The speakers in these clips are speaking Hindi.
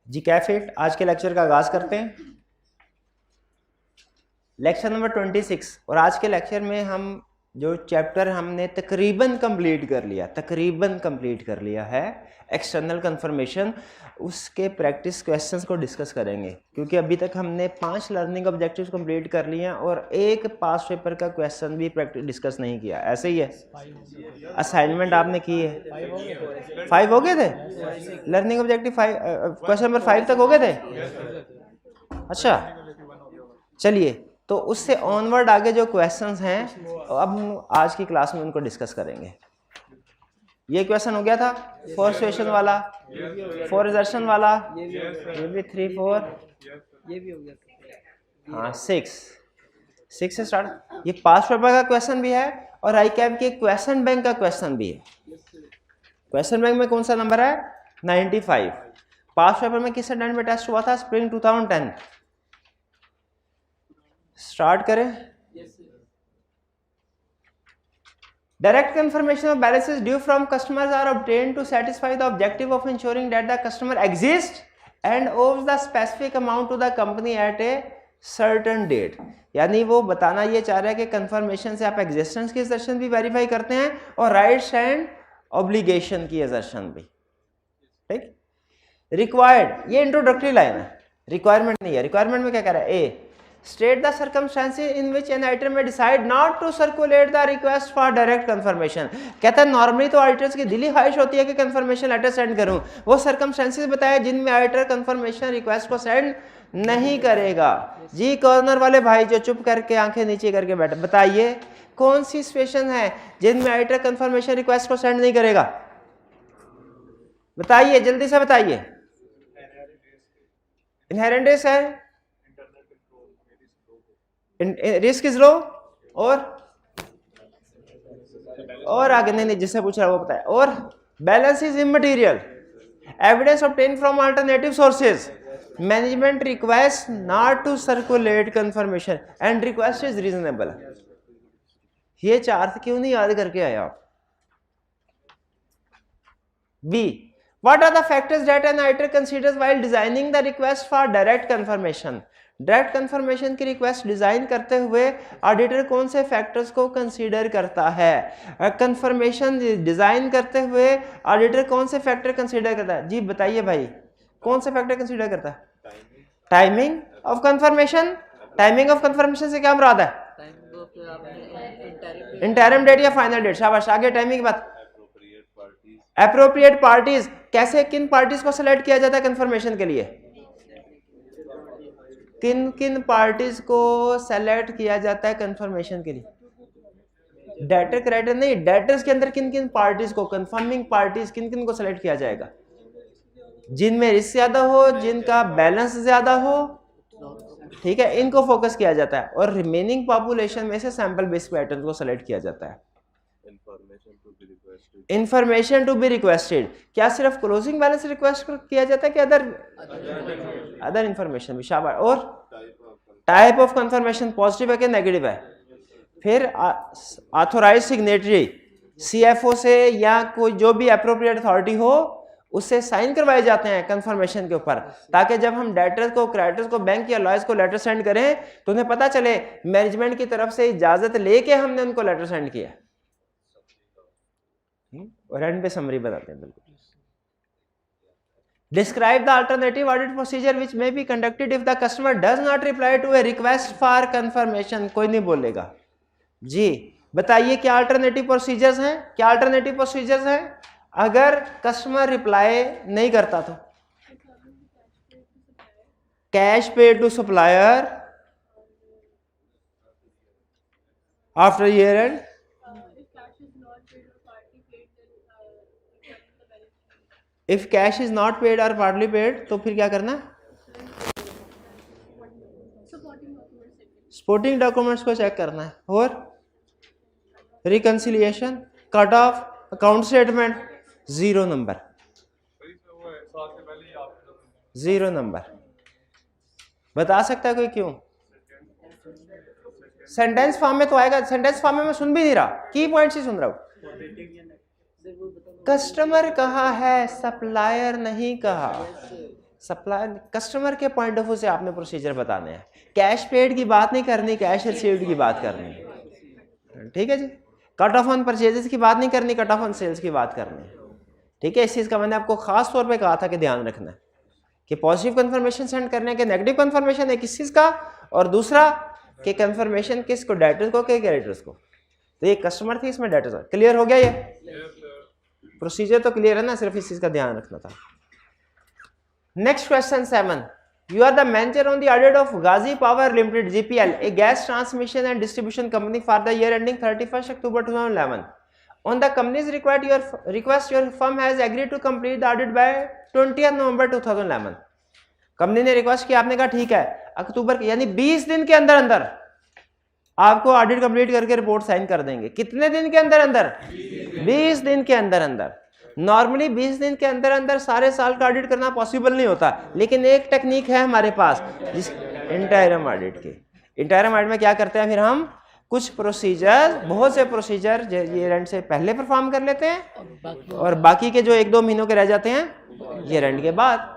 जी कैफिट, आज के लेक्चर का आगाज करते हैं। Lecture number 26। और आज के लेक्चर में हम जो चैप्टर हमने तकरीबन कंप्लीट कर लिया है एक्सटर्नल कंफर्मेशन, उसके प्रैक्टिस क्वेश्चंस को डिस्कस करेंगे। क्योंकि अभी तक हमने 5 लर्निंग ऑब्जेक्टिव्स कंप्लीट कर लिए हैं और एक पास पेपर का क्वेश्चन भी प्रैक्टिस डिस्कस नहीं किया। ऐसे ही है, असाइनमेंट आपने की है। 5 हो गए थे लर्निंग ऑब्जेक्टिव, 5 क्वेश्चन नंबर 5 तक हो गए थे। अच्छा चलिए, तो उससे ऑनवर्ड आगे जो क्वेश्चंस हैं अब हम आज की क्लास में उनको डिस्कस करेंगे। ये क्वेश्चन हो गया था फोर सिचुएशन वाला, फोर एजर्शन वाला, ये भी 3 4, ये भी हो गया। हाँ 6 से स्टार्ट। ये पास पेपर का क्वेश्चन भी है और आई कैप के क्वेश्चन बैंक का क्वेश्चन भी है। क्वेश्चन बैंक में कौन सा नंबर है? 95। पास पेपर में किस स्टैंडर्ड में टेस्ट हुआ था? स्प्रिंग 2010। स्टार्ट करें। Direct confirmation of balances due from customers are obtained to satisfy the objective of ensuring that the customer exists and owes the specific amount to the company at a certain date। यानी वो बताना ये चाह रहा है कि कंफर्मेशन से आप एग्जिस्टेंस की असर्शन भी वेरीफाई करते हैं और राइट्स एंड ऑब्लिगेशन की असर्शन भी। ठीक। रिक्वायर्ड, ये इंट्रोडक्टरी लाइन है, रिक्वायरमेंट नहीं है। रिक्वायरमेंट में क्या कह रहा है? ए State the circumstances in which an auditor may decide not to circulate the request for direct confirmation। कहता है नॉर्मली तो ऑडिटर्स की दिली ख्वाहिश होती है कि कंफर्मेशन लेटर सेंड करूं, वो सर्कमस्टेंसेस बताया जिनमें ऑडिटर कंफर्मेशन रिक्वेस्ट को सेंड नहीं करेगा। जी कॉर्नर वाले भाई जो चुप करके आंखें नीचे करके बैठे, बताइए कौन सी सिचुएशन है जिनमें ऑडिटर कंफर्मेशन रिक्वेस्ट को सेंड नहीं करेगा? बताइए, जल्दी से बताइए। इनहेरेंट रिस्क है, रिस्क इज लो, और आगे नहीं जिससे पूछ रहा है वो बताए। और balance is immaterial, evidence obtain from alternative sources, management request not to circulate confirmation and request is reasonable. ये चार क्यों नहीं याद करके आया आप? B What are the factors that an auditor considers while designing the request for direct confirmation? Direct confirmation की रिक्वेस्ट डिजाइन करते हुए ऑडिटर कौन से फैक्टर्स को कंसीडर करता है? कंफर्मेशन डिजाइन करते हुए ऑडिटर कौन से फैक्टर कंसीडर करता है? जी बताइए भाई, कौन से फैक्टर कंसीडर करता है? Timing of confirmation. Timing of confirmation से क्या मुराद है? इंटरिम डेट या फाइनल डेट। शाबाश, आगे टाइमिंग की बात। एप्रोप्रिएट पार्टीज, कैसे किन पार्टीज को सेलेक्ट किया जाता है कंफर्मेशन के लिए? किन किन पार्टीज को सेलेक्ट किया जाता है कंफर्मेशन के लिए? डेटर क्राइटेरिया नहीं, डेटर्स के अंदर किन किन पार्टीज को, कंफर्मिंग पार्टीज किन किन को सेलेक्ट किया जाएगा? जिनमें रिस्क ज्यादा हो, जिनका बैलेंस ज्यादा हो, ठीक है, इनको फोकस किया जाता है। और रिमेनिंग पॉपुलेशन में से सैंपल बेस्ड पैटर्न को सेलेक्ट किया जाता है। इंफॉर्मेशन टू बी रिक्वेस्टेड, क्या सिर्फ क्लोजिंग बैलेंस रिक्वेस्ट किया जाता है कि अदर इंफॉर्मेशन भी? शाबाश। और टाइप ऑफ कंफर्मेशन पॉजिटिव है कि नेगेटिव है? फिर ऑथोराइज सिग्नेटरी सीएफओ से या कोई जो भी एप्रोप्रिएट अथॉरिटी हो उससे साइन करवाए जाते हैं कंफर्मेशन के ऊपर, ताकि जब हम डेटर्स को, क्रेडिटर्स को, बैंक या लॉयर्स को लेटर सेंड करें तो उन्हें पता चले मैनेजमेंट की तरफ से इजाजत लेके हमने उनको लेटर सेंड किया। और एंड पे समरी बताते हैं। बिल्कुल। Describe the alternative audit procedure which may be conducted if the customer does not reply to a request for confirmation। कोई नहीं बोलेगा। जी बताइए क्या अल्टरनेटिव प्रोसीजर्स हैं? क्या अल्टरनेटिव प्रोसीजर्स हैं अगर कस्टमर रिप्लाई नहीं करता तो? Cash paid to supplier after year end. If cash is not paid और पार्टली पेड तो फिर क्या करना? सपोर्टिंग डॉक्यूमेंट्स को चेक करना है। और reconciliation, cut off, account statement, 0 number, 0 number. बता सकता है कोई क्यों? सेंटेंस फॉर्म में तो आएगा, सेंटेंस फॉर्म में मैं सुन भी नहीं रहा, की पॉइंट से सुन रहा हूं। कस्टमर कहा है, सप्लायर नहीं कहा। सप्लाई कस्टमर के पॉइंट ऑफ व्यू से आपने प्रोसीजर बताने हैं, कैश पेड की बात नहीं करनी, कैश रिसीव्ड की बात करनी है, ठीक है जी। कट ऑफ ऑन परचेजेस की बात नहीं करनी, कट ऑफ ऑन सेल्स की बात करनी है, ठीक है। इस चीज़ का मैंने आपको खास तौर पे कहा था कि ध्यान रखना है कि पॉजिटिव कंफर्मेशन सेंड करने के नेगेटिव कंफर्मेशन है किस चीज़ का, और दूसरा कि कंफर्मेशन किसको, डेटर्स को कि क्रेडिटर्स को। तो ये कस्टमर थी, इसमें डेटर्स। क्लियर हो गया ये प्रोसीजर? तो क्लियर है ना, सिर्फ इस चीज़ का ध्यान रखना था। Next question 7, you are the manager on the audit of Ghazi Power Limited GPL, a gas transmission and distribution company for the year ending 31st October 2011. On the company's request, your firm has agreed to complete the audit by 20th November 2011. Company ने रिक्वेस्ट किया, आपने कहा ठीक है, अक्टूबर यानी 20 दिन के अंदर अंदर आपको ऑडिट कंप्लीट करके रिपोर्ट साइन कर देंगे। कितने दिन के अंदर अंदर? 20 दिन के अंदर अंदर। नॉर्मली 20 दिन के अंदर अंदर सारे साल का ऑडिट करना पॉसिबल नहीं होता, लेकिन एक टेक्निक है हमारे पास, जिस इंटरिम ऑडिट की। इंटरिम ऑडिट में क्या करते हैं, फिर हम कुछ प्रोसीजर, बहुत से प्रोसीजर ये रेंट से पहले परफॉर्म कर लेते हैं और बाकी के जो 1-2 महीनों के रह जाते हैं ये रेंट के बाद।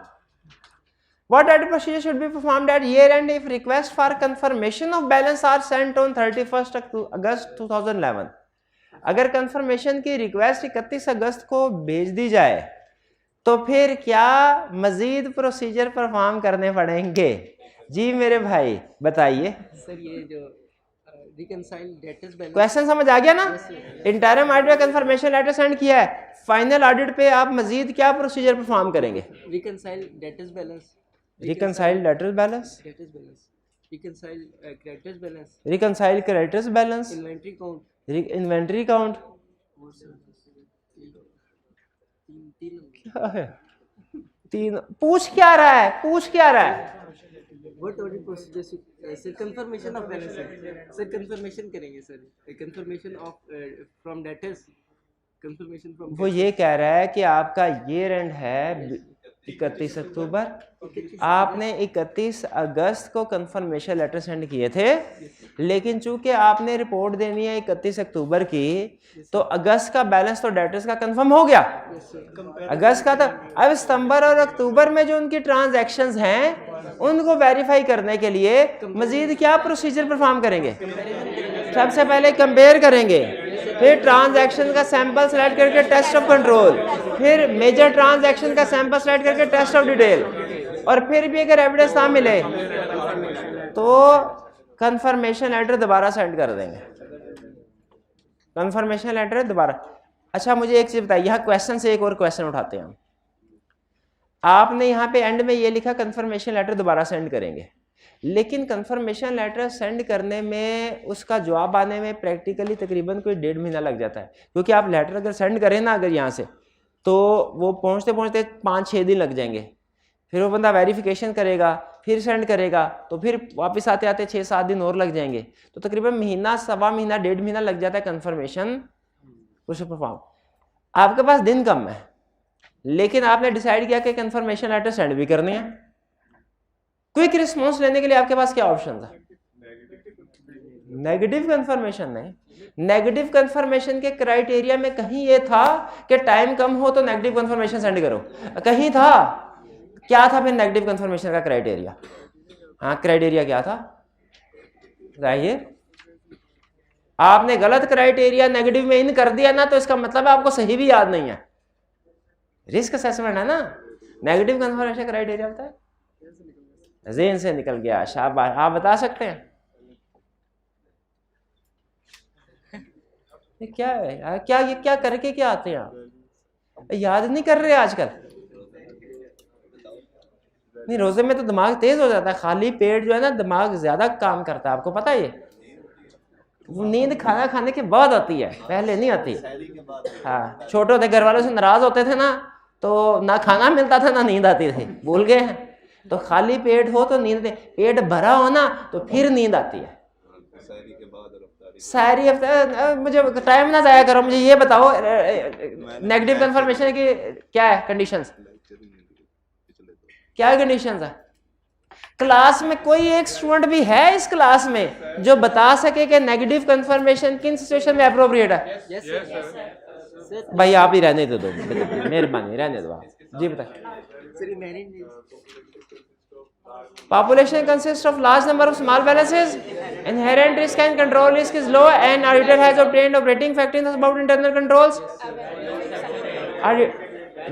What audit procedure should be performed at year end if request for confirmation of balance are sent on 31st August 2011? अगर कंफर्मेशन की रिक्वेस्ट 31 अगस्त को भेज दी जाए तो फिर क्या मजीद प्रोसीजर परफॉर्म करने पड़ेंगे? जी मेरे भाई बताइए सर। ये जो रिकंसाइल डेटर्स बैलेंस, क्वेश्चन समझ आ गया ना? इंटरिम ऑडिट में कंफर्मेशन लेटर सेंड किया है, फाइनल ऑडिट पे आप मजीद क्या प्रोसीजर परफॉर्म करेंगे? Reconcile debtors balance, reconcile debtors balance, reconcile creditors balance, reconcile creditors balance, inventory count, inventory count. क्या है? तीन पूछ क्या रहा है, पूछ क्या रहा है? What audit procedure sir? Confirmation of balance sir, confirmation करेंगे sir, confirmation of from debtors, confirmation from. वो ये कह रहा है कि आपका ये रेंट है 31 अक्टूबर, आपने 31 अगस्त को कंफर्मेशन लेटर सेंड किए थे, लेकिन चूंकि आपने रिपोर्ट देनी है 31 अक्टूबर की, तो अगस्त का बैलेंस तो डेटर्स का कंफर्म हो गया, अगस्त का। तो अब सितंबर और अक्टूबर में जो उनकी ट्रांजैक्शंस हैं उनको वेरीफाई करने के लिए मजीद क्या प्रोसीजर परफॉर्म करेंगे? सबसे पहले कंपेयर करेंगे, फिर ट्रांजैक्शन का सैंपल सेलेक्ट करके टेस्ट ऑफ कंट्रोल, फिर मेजर ट्रांजैक्शन का सैंपल सेलेक्ट करके टेस्ट ऑफ डिटेल, और फिर भी अगर एविडेंस ना मिले तो कंफर्मेशन लेटर दोबारा सेंड कर देंगे। कंफर्मेशन लेटर दोबारा। अच्छा मुझे एक चीज बताइए, यहाँ क्वेश्चन से एक और क्वेश्चन उठाते हैं हम। आपने यहाँ पे एंड में ये लिखा कंफर्मेशन लेटर दोबारा सेंड करेंगे, लेकिन कंफर्मेशन लेटर सेंड करने में, उसका जवाब आने में प्रैक्टिकली तकरीबन कोई 1.5 महीना लग जाता है, क्योंकि आप लेटर अगर सेंड करें ना अगर यहाँ से, तो वो पहुँचते पहुँचते 5-6 दिन लग जाएंगे, फिर वो बंदा वेरिफिकेशन करेगा, फिर सेंड करेगा, तो फिर वापस आते आते 6-7 दिन और लग जाएंगे, तो तकरीबन महीना, सवा महीना, 1.5 महीना लग जाता है कंफर्मेशन उसे परफॉर्म। आपके पास दिन कम है, लेकिन आपने डिसाइड किया कि कंफर्मेशन लेटर सेंड भी करनी है। क्विक रिस्पॉन्स लेने के लिए आपके पास क्या ऑप्शन था? नेगेटिव कंफर्मेशन नहीं, नेगेटिव कंफर्मेशन के क्राइटेरिया में कहीं ये था कि टाइम कम हो तो नेगेटिव कंफर्मेशन सेंड करो, कहीं था? क्या था फिर नेगेटिव कंफर्मेशन का क्राइटेरिया? हाँ क्राइटेरिया क्या था बताइए? आपने गलत क्राइटेरिया नेगेटिव में इन कर दिया ना, तो इसका मतलब है आपको सही भी याद नहीं है। रिस्क असेसमेंट है ना, नेगेटिव कंफर्मेशन क्राइटेरिया होता है, ज़हन से निकल गया, शाबाश। आप बता सकते हैं ये क्या है यार? क्या ये क्या करके क्या आते हैं आप? याद नहीं कर रहे आजकल? नहीं, रोजे में तो दिमाग तेज हो जाता है, खाली पेट जो है ना दिमाग ज्यादा काम करता है, आपको पता है ये? नींद खाना खाने के बाद आती है, पहले नहीं आती। हाँ, छोटे होते घर वालों से नाराज होते थे ना, तो ना खाना मिलता था ना नींद आती थी, भूल गए हैं? तो खाली पेट हो तो नींद, पेट भरा हो ना तो फिर नींद आती है। सारी मुझे टाइम ना जाया करो, मुझे ये बताओ नेगेटिव कंफर्मेशन की क्या है कंडीशंस? क्या कंडीशंस है? क्लास में कोई एक स्टूडेंट भी है इस क्लास में जो बता सके कि नेगेटिव कंफर्मेशन किन सिचुएशन में अप्रोप्रिएट है? भाई आप ही रहने दो, मेहरबानी रहने दो, आप जी बताएं। Sir married Population consists of large number of small balances. Inherent risk and control risk is low, and auditor has obtained operating factors about internal controls.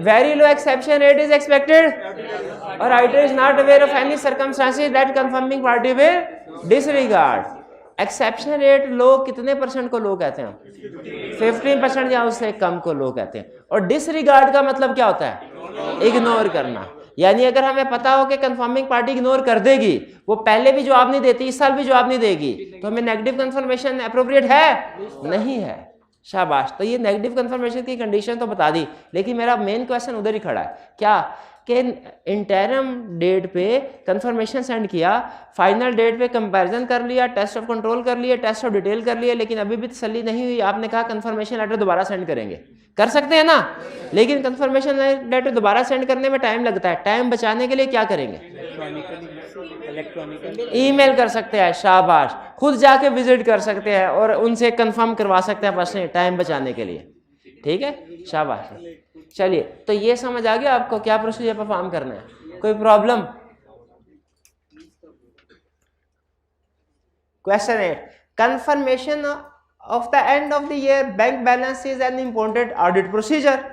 Very low exception rate is expected, or auditor is not aware of any circumstances that confirming party will disregard. Exception rate लो कितने परसेंट को लो कहते हैं? 15% या उससे कम को लो कहते हैं। और डिसरिगार्ड का मतलब क्या होता है? इग्नोर करना। यानी अगर हमें पता हो कि कंफर्मिंग पार्टी इग्नोर कर देगी, वो पहले भी जवाब नहीं देती, इस साल भी जवाब नहीं देगी, तो हमें नेगेटिव कंफर्मेशन अप्रोप्रिएट है? नहीं है। शाबाश। तो ये नेगेटिव कंफर्मेशन की कंडीशन तो बता दी, लेकिन मेरा मेन क्वेश्चन उधर ही खड़ा है, क्या कि इंटरम डेट पे कंफर्मेशन सेंड किया, फाइनल डेट पे कंपैरिजन कर लिया, टेस्ट ऑफ कंट्रोल कर लिया, टेस्ट ऑफ डिटेल कर लिया, लेकिन अभी भी तसल्ली नहीं हुई, आपने कहा कंफर्मेशन लेटर दोबारा सेंड करेंगे। कर सकते हैं ना, लेकिन कंफर्मेशन लेटर दोबारा सेंड करने में टाइम लगता है। टाइम बचाने के लिए क्या करेंगे? ईमेल कर सकते हैं। शाबाश। खुद जाके विजिट कर सकते हैं और उनसे कंफर्म करवा सकते हैं पर्सनली, टाइम बचाने के लिए। ठीक है, शाबाश। चलिए, तो ये समझ आ गया आपको क्या प्रोसीजर परफॉर्म करना है? कोई problem? Question 8, confirmation of the end of the year bank balance is an important audit procedure.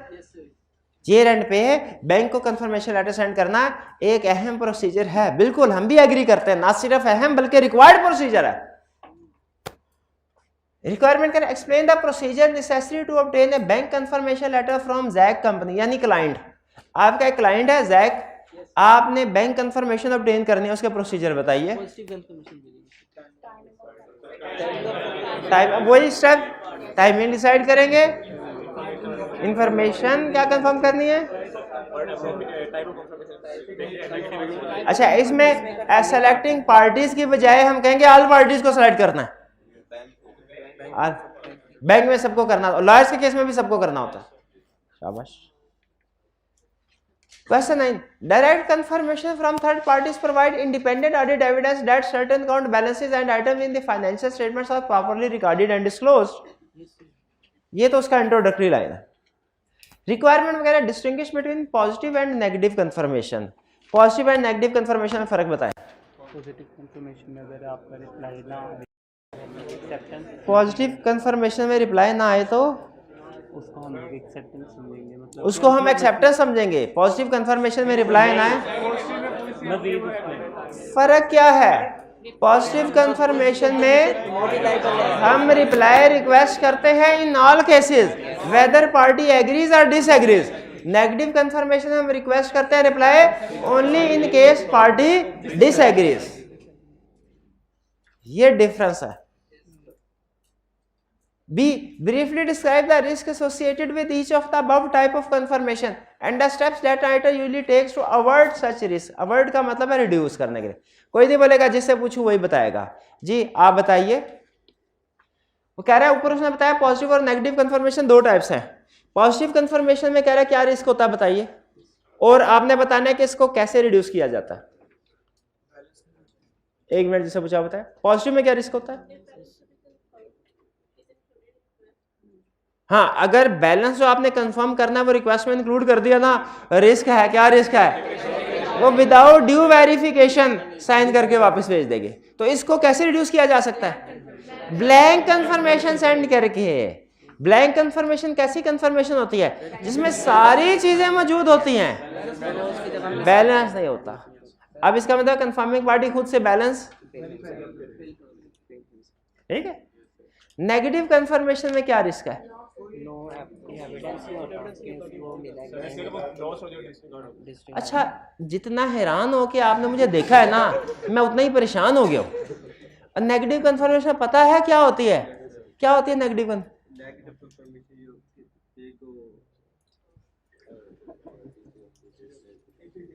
Year and पे बैंक को कंफर्मेशन लेटर सेंड करना एक अहम प्रोसीजर है। बिल्कुल, हम भी एग्री करते हैं, ना सिर्फ अहम बल्कि रिक्वायर्ड प्रोसीजर है। Requirement can explain the procedure necessary to obtain a bank confirmation letter from Jack company. यानी क्लाइंट, आपका एक क्लाइंट है जैक, आपने बैंक कंफर्मेशन ऑब्टेन करनी है, उसके प्रोसीजर बताइए। टाइम, वही स्टेप, टाइमिंग डिसाइड करेंगे, इंफॉर्मेशन क्या कंफर्म करनी है। अच्छा, इसमें सेलेक्टिंग पार्टीज की बजाय हम कहेंगे ऑल पार्टीज को सेलेक्ट करना है। बैंक में सबको करना, लॉयर्स के केस में भी सबको करना होता है। शाबाश। Question 9, direct confirmation from third parties provide independent audit evidence that certain account balances and item in the financial statements are properly recorded and disclosed. ये तो उसका इंट्रोडक्टरी लाइन है। रिक्वायरमेंट वगैरह distinguish between positive and negative confirmation. Positive and negative confirmation में फर्क बताएं। पॉजिटिव कंफर्मेशन में अगर आपका रिप्लाई ना आए, एक्सेप्टेंस, पॉजिटिव कंफर्मेशन में रिप्लाई ना आए तो उसको हम एक्सेप्टेंस समझेंगे, मतलब उसको हम एक्सेप्टेंस समझेंगे। पॉजिटिव कंफर्मेशन में रिप्लाई ना आए, मज़ीद उसमें फर्क क्या है? पॉजिटिव कंफर्मेशन में हम रिप्लाई रिक्वेस्ट करते हैं in all cases whether party agrees और डिसएग्रीज। नेगेटिव कंफर्मेशन हम रिक्वेस्ट करते हैं reply only in case party disagrees. ये डिफरेंस है। B, briefly describe the risk associated with each of the above type of confirmation and the steps that auditor usually takes to avoid such risk. Avoid का मतलब है reduce करने के लिए। कोई नहीं बोलेगा, जिससे पूछूं वही बताएगा। जी आप बताइए। वो कह रहा है, ऊपर उसने बताया पॉजिटिव और नेगेटिव कंफर्मेशन दो टाइप्स हैं। पॉजिटिव कंफर्मेशन में कह रहा है क्या रिस्क होता है बताइए, और आपने बताना है कि इसको कैसे रिड्यूस किया जाता है। एक मिनट, जिससे पूछा बताया पॉजिटिव में क्या रिस्क होता है। हाँ, अगर बैलेंस जो आपने कंफर्म करना है वो रिक्वेस्ट में इंक्लूड कर दिया ना, रिस्क है। क्या रिस्क है? वो विदाउट ड्यू वेरिफिकेशन साइन करके वापस भेज देंगे। तो इसको कैसे रिड्यूस किया जा सकता है? ब्लैंक कंफर्मेशन सेंड करके। ब्लैंक कंफर्मेशन कैसी कंफर्मेशन होती है? जिसमें सारी चीजें मौजूद होती हैं, बैलेंस नहीं होता। अब इसका मतलब कंफर्मिंग पार्टी खुद से बैलेंस, ठीक है। नेगेटिव कंफर्मेशन में क्या रिस्क है? अच्छा, जितना हैरान हो के आपने मुझे देखा है ना, मैं उतना ही परेशान हो गया हूं। नेगेटिव कंफर्मेशन पता है क्या होती है? क्या होती है नेगेटिव कंफर्मेशन?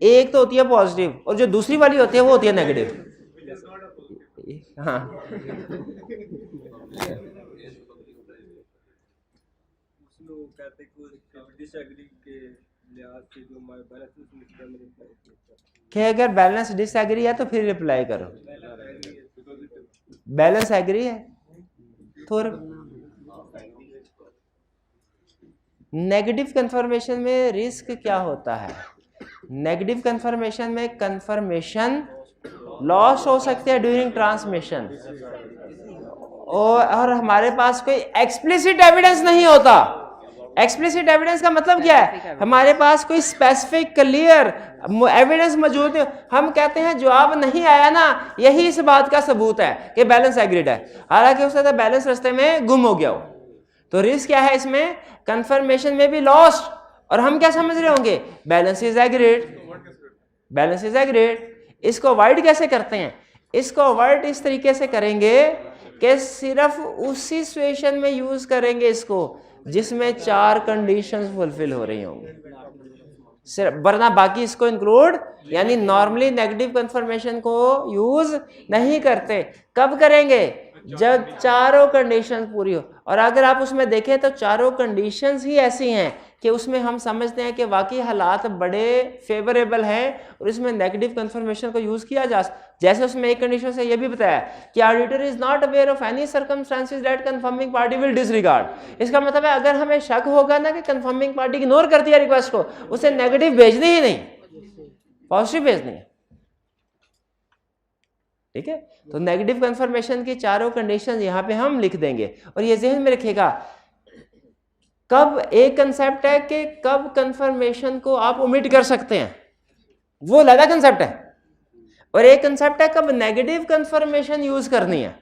एक तो होती है पॉजिटिव, और जो दूसरी वाली होती है वो होती है नेगेटिव। हाँ, कि अगर बैलेंस डिसएग्री है तो फिर रिप्लाई करो। बैलेंस एग्री है तो नेगेटिव कन्फर्मेशन में रिस्क क्या होता है? नेगेटिव कन्फर्मेशन में कन्फर्मेशन लॉस हो सकती है ड्यूरिंग ट्रांसमिशन, और हमारे पास कोई एक्सप्लिसिट एविडेंस नहीं होता। एक्सप्लिसिट एविडेंस का मतलब क्या है? हमारे पास कोई स्पेसिफिक क्लियर एविडेंस मौजूद है। हम कहते हैं जवाब नहीं आया ना, यही इस बात का सबूत है कि बैलेंस एग्रीड है, हालांकि हो सकता है बैलेंस रास्ते में गुम हो गया हो। तो रिस्क क्या है इसमें? कंफर्मेशन में भी लॉस्ट, और हम क्या समझ रहे होंगे? Balance is agreed, balance is agreed. इसको अवॉइड कैसे करते हैं? इसको अवॉइड इस तरीके से करेंगे कि सिर्फ उसी सिचुएशन में यूज करेंगे इसको जिसमें 4 कंडीशंस फुलफिल हो रही होंगी, सिर्फ, वरना बाकी इसको इंक्लूड, यानी नॉर्मली नेगेटिव कंफर्मेशन को यूज नहीं करते। कब करेंगे? जब चारों कंडीशंस पूरी हो। और अगर आप उसमें देखें तो चारों कंडीशंस ही ऐसी हैं कि उसमें हम समझते हैं कि वाकई हालात बड़े फेवरेबल हैं और इसमें नेगेटिव कंफर्मेशन को यूज किया जा। जैसे उसमें एक कंडीशन से यह भी बताया कि auditor is not aware of any circumstances that confirming party will disregard. इसका मतलब है अगर हमें शक होगा ना कि कंफर्मिंग पार्टी इग्नोर करती है रिक्वेस्ट को, उसे नेगेटिव भेजनी ही नहीं, पॉजिटिव भेजनी है। ठीक है, तो नेगेटिव कंफर्मेशन की चारों कंडीशन यहां पे हम लिख देंगे। और ये ज़हन में रखिएगा, कब एक कंसेप्ट है कि कब कंफर्मेशन को आप ओमिट कर सकते हैं, वो अलग कंसेप्ट है, और एक कंसेप्ट है कब नेगेटिव कंफर्मेशन यूज करनी है,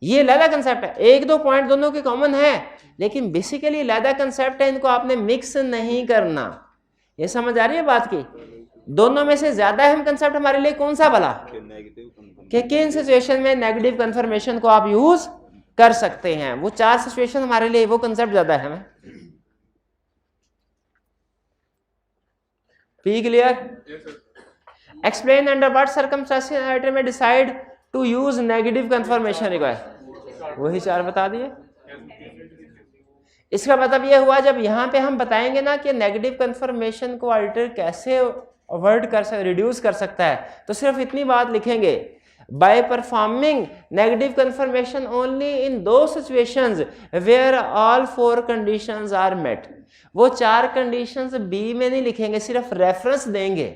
ये अलग कंसेप्ट है। एक दो पॉइंट दोनों के कॉमन है, लेकिन बेसिकली अलग कंसेप्ट है, इनको आपने मिक्स नहीं करना। ये समझ आ रही है बात की? दोनों में से ज्यादा अहम कंसेप्ट हमारे लिए कौन सा भला? कि किन सिचुएशन में नेगेटिव कंफर्मेशन को आप यूज कर सकते हैं। वो 4 सिचुएशन हमारे लिए वो कंसेप्ट ज्यादा अहम है। P clear? Explain under what circumstances an auditor may decide to use negative confirmation required. वही 4 बता दिए। इसका मतलब यह हुआ, जब यहाँ पे हम बताएंगे ना कि नेगेटिव कंफर्मेशन को ऑडिटर कैसे अवॉइड कर सकता, रिड्यूस कर सकता है, तो सिर्फ इतनी बात लिखेंगे, by performing negative confirmation only in दो situations where all 4 conditions are met. वो 4 कंडीशंस बी में नहीं लिखेंगे, सिर्फ रेफरेंस देंगे,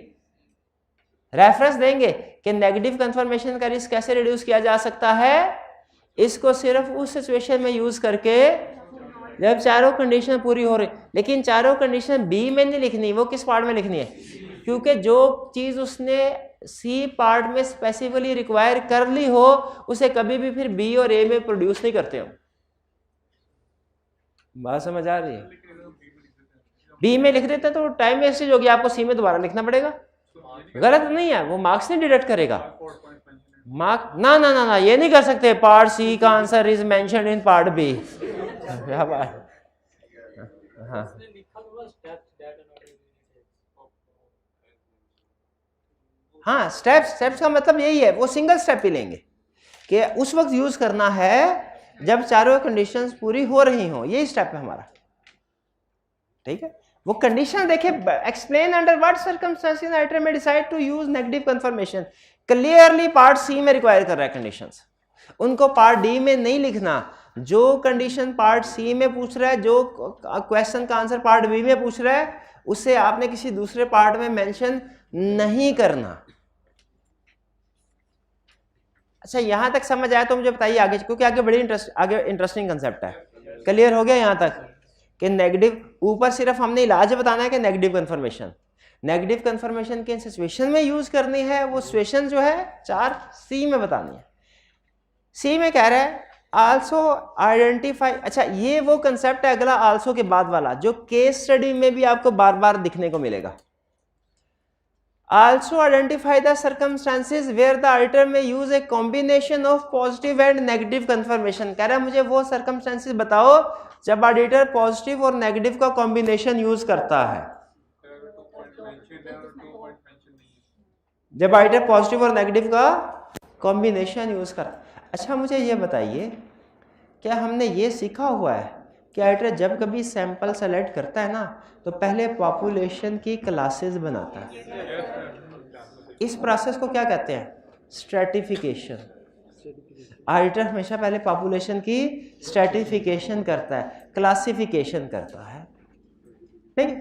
रेफरेंस देंगे कि नेगेटिव कंफर्मेशन का रिस्क कैसे रिड्यूस किया जा सकता है। इसको सिर्फ उस सिचुएशन में यूज करके जब चारों कंडीशन पूरी हो रही। लेकिन चारों कंडीशन बी में नहीं लिखनी, वो किस पार्ट में लिखनी है? क्योंकि जो चीज उसने सी पार्ट में स्पेसिफिकली रिक्वायर कर ली हो, उसे कभी भी फिर बी और ए में प्रोड्यूस नहीं करते हो। बात समझ आ रही है? बी में लिख देते तो टाइम वेस्टेज होगी, आपको सी में दोबारा लिखना पड़ेगा। गलत नहीं है, वो मार्क्स नहीं डिडक्ट करेगा। मार्क ना ना ना ना ये नहीं कर सकते। पार्ट सी का answer is mentioned in part B. क्या बात? हाँ हाँ, स्टेप्स का मतलब यही है, वो सिंगल स्टेप ही लेंगे कि उस वक्त यूज करना है जब चारों कंडीशंस पूरी हो रही हो। यही स्टेप है हमारा। ठीक है, वो कंडीशन देखे, explain under what circumstances an auditor may decide to use negative confirmation. Clearly part C में रिक्वायर कर रहा है कंडीशंस, उनको पार्ट डी में नहीं लिखना। जो कंडीशन पार्ट सी में पूछ रहा है, जो क्वेश्चन का आंसर पार्ट बी में पूछ रहा है, उसे आपने किसी दूसरे पार्ट में मेंशन नहीं करना। अच्छा, यहां तक समझ आया तो मुझे बताइए आगे, क्योंकि आगे बड़ी इंटरेस्टिंग कंसेप्ट है। क्लियर हो गया यहां तक कि नेगेटिव, ऊपर सिर्फ हमने इलाज बताना है कि नेगेटिव कंफर्मेशन के सिचुएशन में यूज करनी है। वो सिचुएशन जो है 4 सी में बतानी है। सी में कह रहा है आल्सो आइडेंटिफाई। अच्छा, ये वो कंसेप्ट है अगला आल्सो के बाद वाला, जो केस स्टडी में भी आपको बार बार दिखने को मिलेगा। Also identify the circumstances where the auditor may use a combination of positive and negative confirmation। कह रहा है मुझे वो circumstances बताओ जब ऑडिटर पॉजिटिव और नेगेटिव का कॉम्बिनेशन यूज करता है। जब ऑडिटर पॉजिटिव और नेगेटिव का कॉम्बिनेशन यूज कर। अच्छा, मुझे ये बताइए, क्या हमने ये सीखा हुआ है कि ऑडिटर जब कभी सैंपल सेलेक्ट करता है ना, तो पहले पॉपुलेशन की क्लासेस बनाता है। इस प्रोसेस को क्या कहते हैं? स्ट्रैटिफिकेशन। ऑडिटर हमेशा पहले पॉपुलेशन की स्ट्रैटिफिकेशन करता है, क्लासिफिकेशन करता है। ठीक है।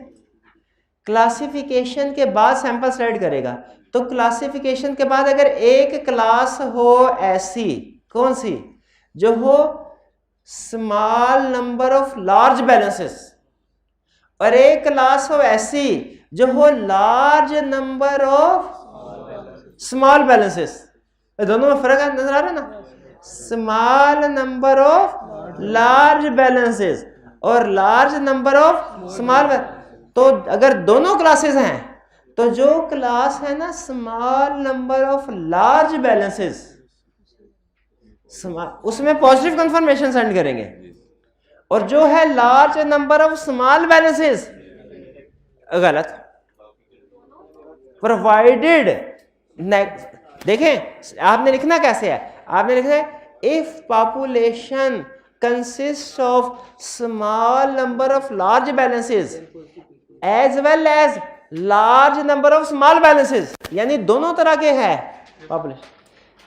क्लासिफिकेशन के बाद सैंपल सेलेक्ट करेगा, तो क्लासिफिकेशन के बाद अगर एक क्लास हो ऐसी, कौन सी, जो हो small number of large balances, और एक क्लास हो ऐसी जो हो large number of small balances, दोनों में फर्क नजर आ रहा है ना, small number of large balances और लार्ज नंबर ऑफ स्मॉल, तो अगर दोनों क्लासेस हैं तो जो क्लास है ना small number of large balances, उसमें पॉजिटिव कंफर्मेशन सेंड करेंगे, और जो है large number of small balances गलत। प्रोवाइडेड, देखें आपने लिखना कैसे है, आपने लिखना है if population consist of small number of large balances as well as large number of small balances, यानी दोनों तरह के है पॉपुलेशन,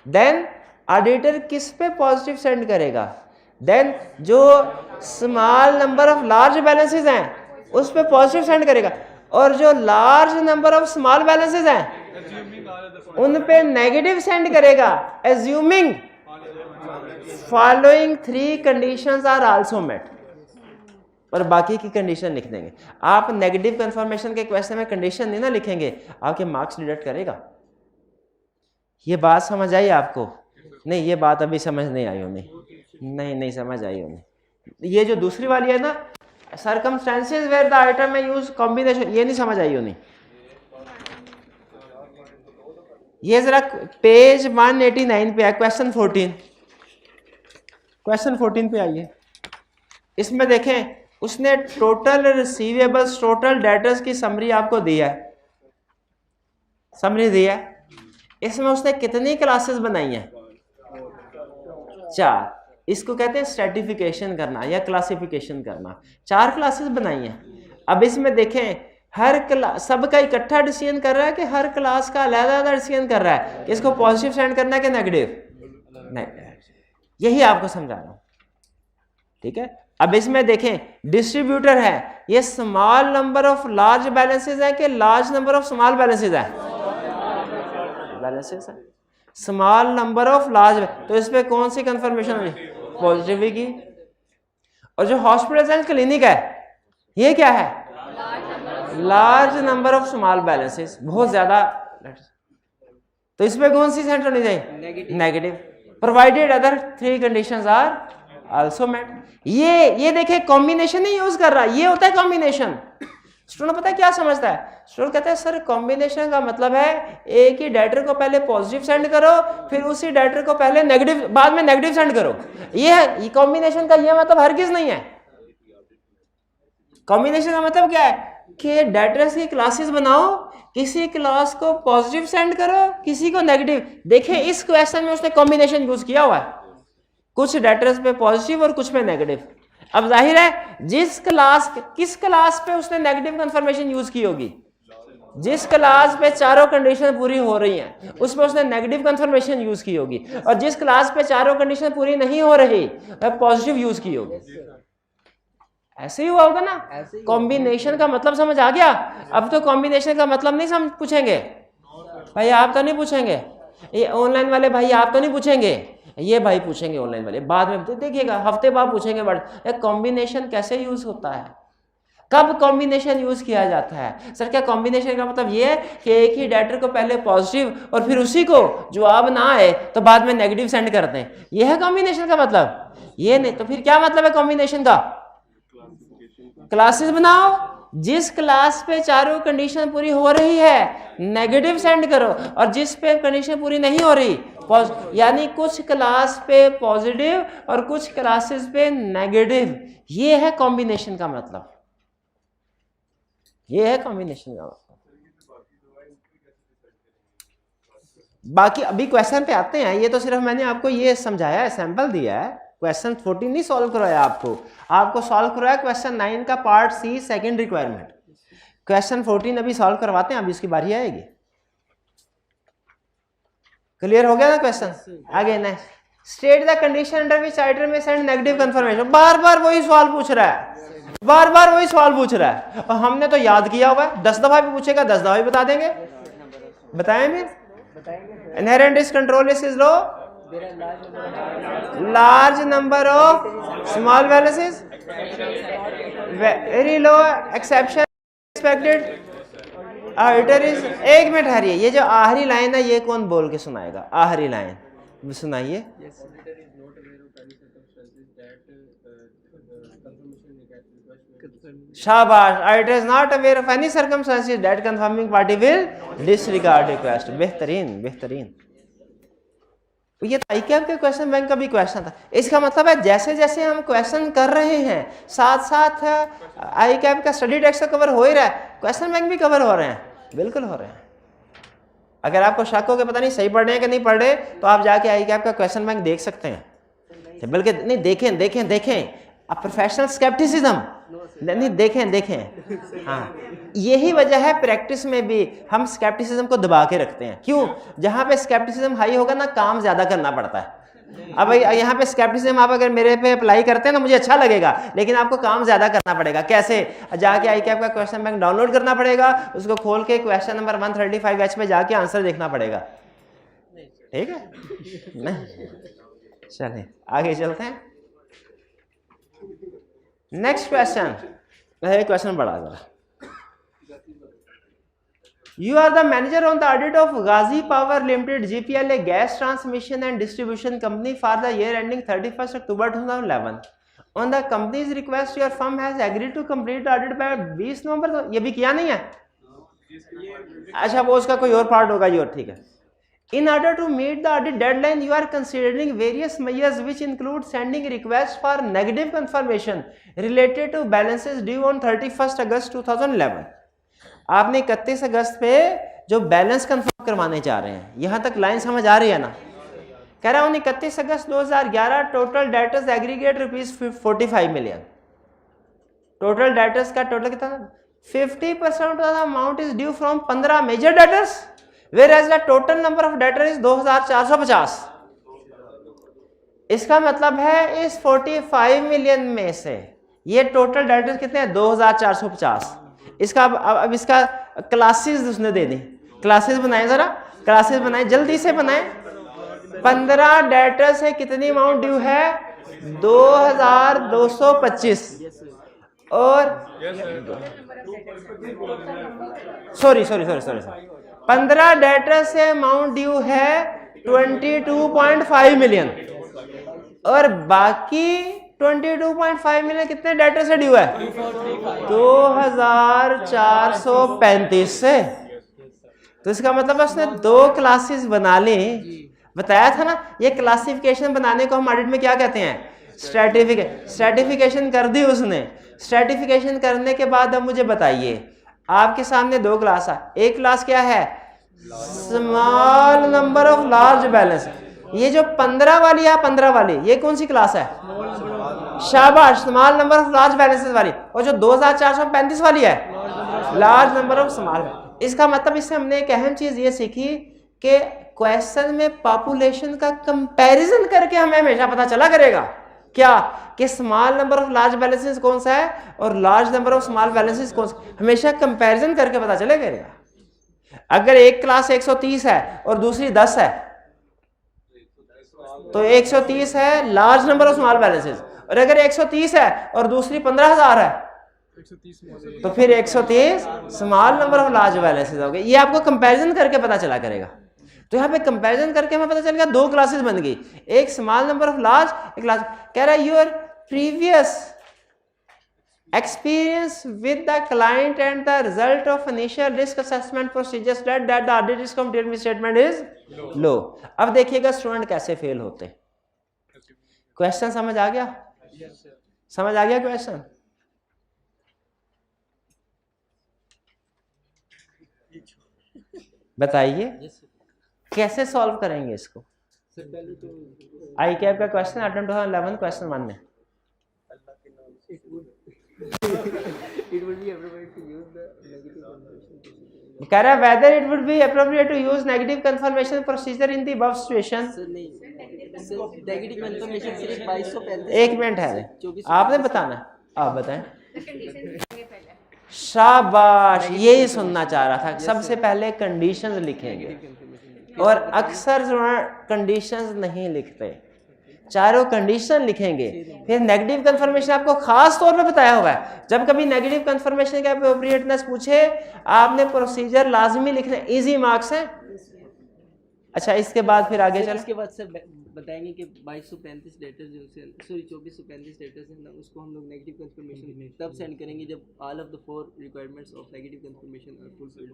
देन ऑडिटर किस पे पॉजिटिव सेंड करेगा, देन जो small number of large balances हैं उस पे पॉजिटिव सेंड करेगा, और जो large number of small balances हैं उन पे नेगेटिव सेंड करेगा, assuming following 3 conditions are also met, और बाकी की कंडीशन लिख देंगे। आप नेगेटिव कंफर्मेशन के क्वेश्चन में कंडीशन नहीं ना लिखेंगे, आपके मार्क्स डिडक्ट करेगा। ये बात समझ आई आपको? नहीं, ये बात अभी समझ नहीं आई होनी, नहीं समझ आई होनी। ये जो दूसरी वाली है ना, सर्कमस्टेंसेस वेयर द आइटम में यूज कॉम्बिनेशन, ये नहीं समझ आई होनी। ये जरा पेज 189 पे है, क्वेश्चन 14, क्वेश्चन 14 पे आइए। इसमें देखें उसने टोटल रिसीवेबल्स, टोटल डेटर्स की समरी आपको दी है, समरी दी है। इसमें उसने कितनी क्लासेस बनाई हैं? 4। इसको कहते हैं स्ट्रेटिफिकेशन करना या क्लासिफिकेशन करना। 4 क्लासेस बनाई हैं। अब इसमें देखें हर क्लास सबका इकट्ठा डिसीजन कर रहा है कि हर क्लास का अलग-अलग डिसीजन कर रहा है कि इसको पॉजिटिव सेंड करना है कि नेगेटिव? नहीं, यही आपको समझा रहा हूं, ठीक है। अब इसमें देखें डिस्ट्रीब्यूटर है, ये small number of large balances है कि large number of small balances है? बैलेंसेस है, स्मॉल नंबर ऑफ लार्ज, तो इस पे कौन सी कंफर्मेशन हुई? पॉजिटिव की। और जो हॉस्पिटल एंड क्लिनिक है ये क्या है? Large number of small balances, बहुत ज्यादा, तो इसमें कौन सी सेंटर होनी चाहिए? Negative. Provided other 3 conditions are also met. ये देखिए कॉम्बिनेशन नहीं यूज कर रहा, ये होता है कॉम्बिनेशन। स्टूडेंट पता है क्या समझता है? स्टूडेंट कहता है सर कॉम्बिनेशन का मतलब है एक ही डाटा को पहले पॉजिटिव सेंड करो, फिर उसी डाटा को पहले नेगेटिव, बाद में नेगेटिव सेंड करो। ये कॉम्बिनेशन का ये मतलब हरगिज नहीं है। कॉम्बिनेशन का मतलब क्या है कि डाटा की क्लासेस बनाओ, किसी क्लास को पॉजिटिव सेंड करो, किसी को नेगेटिव। देखिए इस क्वेश्चन में उसने कॉम्बिनेशन यूज किया हुआ है, कुछ डाटा पे पॉजिटिव और कुछ में नेगेटिव। अब जाहिर है किस क्लास पे उसने नेगेटिव कंफर्मेशन यूज की होगी? जिस क्लास पे चारों कंडीशन पूरी हो रही हैं उसमें उसने नेगेटिव कंफर्मेशन यूज की होगी, और जिस क्लास पे चारों कंडीशन पूरी नहीं हो रही वह पॉजिटिव यूज की होगी। ऐसे ही हुआ होगा ना? कॉम्बिनेशन का मतलब समझ आ गया? अब तो कॉम्बिनेशन का मतलब नहीं समझ पूछेंगे भाई, आप तो नहीं पूछेंगे, ये ऑनलाइन वाले भाई आप तो नहीं पूछेंगे, ये भाई पूछेंगे ऑनलाइन वाले बाद में, तो देखिएगा हफ्ते बाद पूछेंगे वर्ड कॉम्बिनेशन कैसे यूज होता है, कब कॉम्बिनेशन यूज किया जाता है। सर क्या कॉम्बिनेशन का मतलब ये है कि एक ही डाटा को पहले पॉजिटिव और फिर उसी को जवाब ना आए तो बाद में नेगेटिव सेंड करते हैं, ये है कॉम्बिनेशन का मतलब? ये नहीं, तो फिर क्या मतलब है कॉम्बिनेशन का? क्लासेस बनाओ, जिस क्लास पे चारों कंडीशन पूरी हो रही है नेगेटिव सेंड करो, और जिस पे कंडीशन पूरी नहीं हो रही यानी कुछ क्लास पे पॉजिटिव और कुछ क्लासेस पे नेगेटिव। ये है कॉम्बिनेशन का मतलब, ये है कॉम्बिनेशन का मतलब। बाकी अभी क्वेश्चन पे आते हैं, ये तो सिर्फ मैंने आपको ये समझाया है, सैंपल दिया है। क्वेश्चन 14 नहीं सॉल्व करवाया आपको सॉल्व करवाया क्वेश्चन 9 का part C second requirement. Question 14 अभी सॉल्व करवाते हैं, अभी इसकी बारी आएगी। क्लियर हो गया ना क्वेश्चन? आगे next, state the condition under which item में सेंड नेगेटिव कंफर्मेशन। बार बार वही सवाल पूछ रहा है, बार बार वही सवाल पूछ रहा है और हमने तो याद किया हुआ है, 10 दफा भी पूछेगा 10 दफा भी बता देंगे। बताएं भी inherent is control is low, large number of small balances, very low exception expected, auditor is. एक मिनट ठहरिए, ये जो आखिरी लाइन है ये कौन बोल के सुनाएगा? आखिरी लाइन सुनाइए। शाबाश, it is not aware of any circumstances that confirming party will disregard request। बेहतरीन बेहतरीन। ये तो ICAP के क्वेश्चन बैंक का भी क्वेश्चन था। इसका मतलब है जैसे जैसे हम क्वेश्चन कर रहे हैं साथ साथ ICAP का स्टडी टेक्स्ट कवर हो ही रहा है, क्वेश्चन बैंक भी कवर हो रहे हैं, बिल्कुल हो रहे हैं। अगर आपको शक हो कि पता नहीं सही पढ़ रहे हैं कि नहीं पढ़ रहे तो आप जाके ICAP का क्वेश्चन बैंक देख सकते हैं। बल्कि नहीं, देखें देखें देखें, अब प्रोफेशनल स्केप्टिसिज्म नहीं, देखें देखें। हाँ, यही वजह है प्रैक्टिस में भी हम स्केप्टिसिज्म को दबा के रखते हैं। क्यों? जहाँ पे स्केप्टिसिज्म हाई होगा ना काम ज्यादा करना पड़ता है। अब यहाँ पे स्केप्टिसिज्म आप अगर मेरे पे अप्लाई करते हैं ना मुझे अच्छा लगेगा, लेकिन आपको काम ज्यादा करना पड़ेगा। कैसे? जाके ICAP का क्वेश्चन बैंक डाउनलोड करना पड़ेगा, उसको खोल के क्वेश्चन नंबर 135H पे जाके आंसर देखना पड़ेगा। ठीक है? नहीं, चलिए आगे चलते हैं। नेक्स्ट क्वेश्चन, क्वेश्चन बड़ा जरा। You are the manager on the audit of Ghazi Power Limited GPL, a gas transmission and distribution company for the year ending 31st October 2011. On the company's request, your firm has agreed to complete the audit by 20 नवंबर। ये भी किया नहीं है? अच्छा, वो उसका कोई और पार्ट होगा, ये और ठीक है। In order to meet the audit deadline, you are considering various measures which include sending requests for negative confirmation related to balances due on 31st August 2011। आपने 31 अगस्त पे जो बैलेंस कंफर्म करवाने जा रहे हैं, यहां तक लाइन समझ आ रही है ना? कह रहा हूं 31 अगस्त 2011 total debtors aggregate ₹45 million. Total debtors का टोटल कितना? 50% of the amount is due from 15 major debtors, whereas the total number of debtor is 2450। इसका मतलब है इस 45 मिलियन में से ये टोटल डेटर्स कितने हैं? 2450। इसका अब इसका क्लासेस उसने दे दी। क्लासेस बनाए, जरा क्लासेस बनाए, जल्दी से बनाए। 15 डेटर्स है, कितनी अमाउंट ड्यू है? 2225। और सॉरी 15 डेटर्स से अमाउंट ड्यू है 22.5 मिलियन और बाकी 22.5 मिलियन कितने डेटर से ड्यू है? 2435 से। तो इसका मतलब उसने 2 क्लासेस बना ली। बताया था ना, ये क्लासिफिकेशन बनाने को हम ऑडिट में क्या कहते हैं? स्ट्रेटिफिकेशन कर दी उसने। स्ट्रेटिफिकेशन करने के बाद अब मुझे बताइए, आपके सामने 2 क्लास है। एक क्लास क्या है? Small number of large balance. ये जो 15 वाली है, 15 वाली, ये कौन सी क्लास है? शाबाश, small number of large balances वाली। और जो 2435 वाली है, लार्ज नंबर ऑफ स्मॉल। इसका मतलब इससे हमने एक अहम चीज ये सीखी कि क्वेश्चन में पॉपुलेशन का कंपैरिजन करके हमें हमेशा पता चला करेगा क्या कि small number of large balances कौन सा है और large number of small balances कौन सा। हमेशा कंपैरिजन करके पता चले करेगा। अगर एक क्लास 130 है और दूसरी 10 है तो 130 है large number of small balances, और अगर 130 है और दूसरी 15,000 है तो फिर 130 small number of large balances हो गए। ये आपको कंपैरिजन करके पता चला करेगा। तो यहाँ पे कंपैरिजन करके हमें पता चल गया 2 क्लासेस बन गई, एक स्मॉल नंबर ऑफ लार्ज, एक क्लास। कह रहा है your previous experience with the client and the result of initial risk assessment procedures that the audit risk compliance statement is low। अब देखिएगा स्टूडेंट कैसे फेल होते। क्वेश्चन समझ आ गया? समझ आ गया क्वेश्चन? बताइए कैसे सॉल्व करेंगे इसको? ICAP का क्वेश्चन अटेम्प्ट 2011 क्वेश्चन 1 में It would be appropriate to use the negative confirmation। कह रहा है whether it would be appropriate to use negative confirmation procedure in the above situation। Sir नहीं, सर नेगेटिव कंफर्मेशन सिर्फ 2235। एक मिनट है, आपने बताना, आप बताएं। शाबाश, यही सुनना चाह रहा था। सबसे पहले कंडीशंस लिखेंगे और अक्सर कंडीशंस नहीं लिखते, चारों कंडीशन लिखेंगे। फिर नेगेटिव कंफर्मेशन आपको खास तौर पे बताया हुआ है। जब कभी नेगेटिव कंफर्मेशन का अप्रोप्रिएटनेस पूछे, आपने प्रोसीजर लाजमी लिखना, इजी मार्क्स हैं। अच्छा, इसके बाद फिर आगे चल, इसके बाद सर बताएंगे कि 2235 लेटर जो से सॉरी 2435 लेटर्स हैं ना, उसको हम लोग नेगेटिव कंफर्मेशन तब सेंड करेंगे जब all of the 4 requirements of negative confirmation are fulfilled.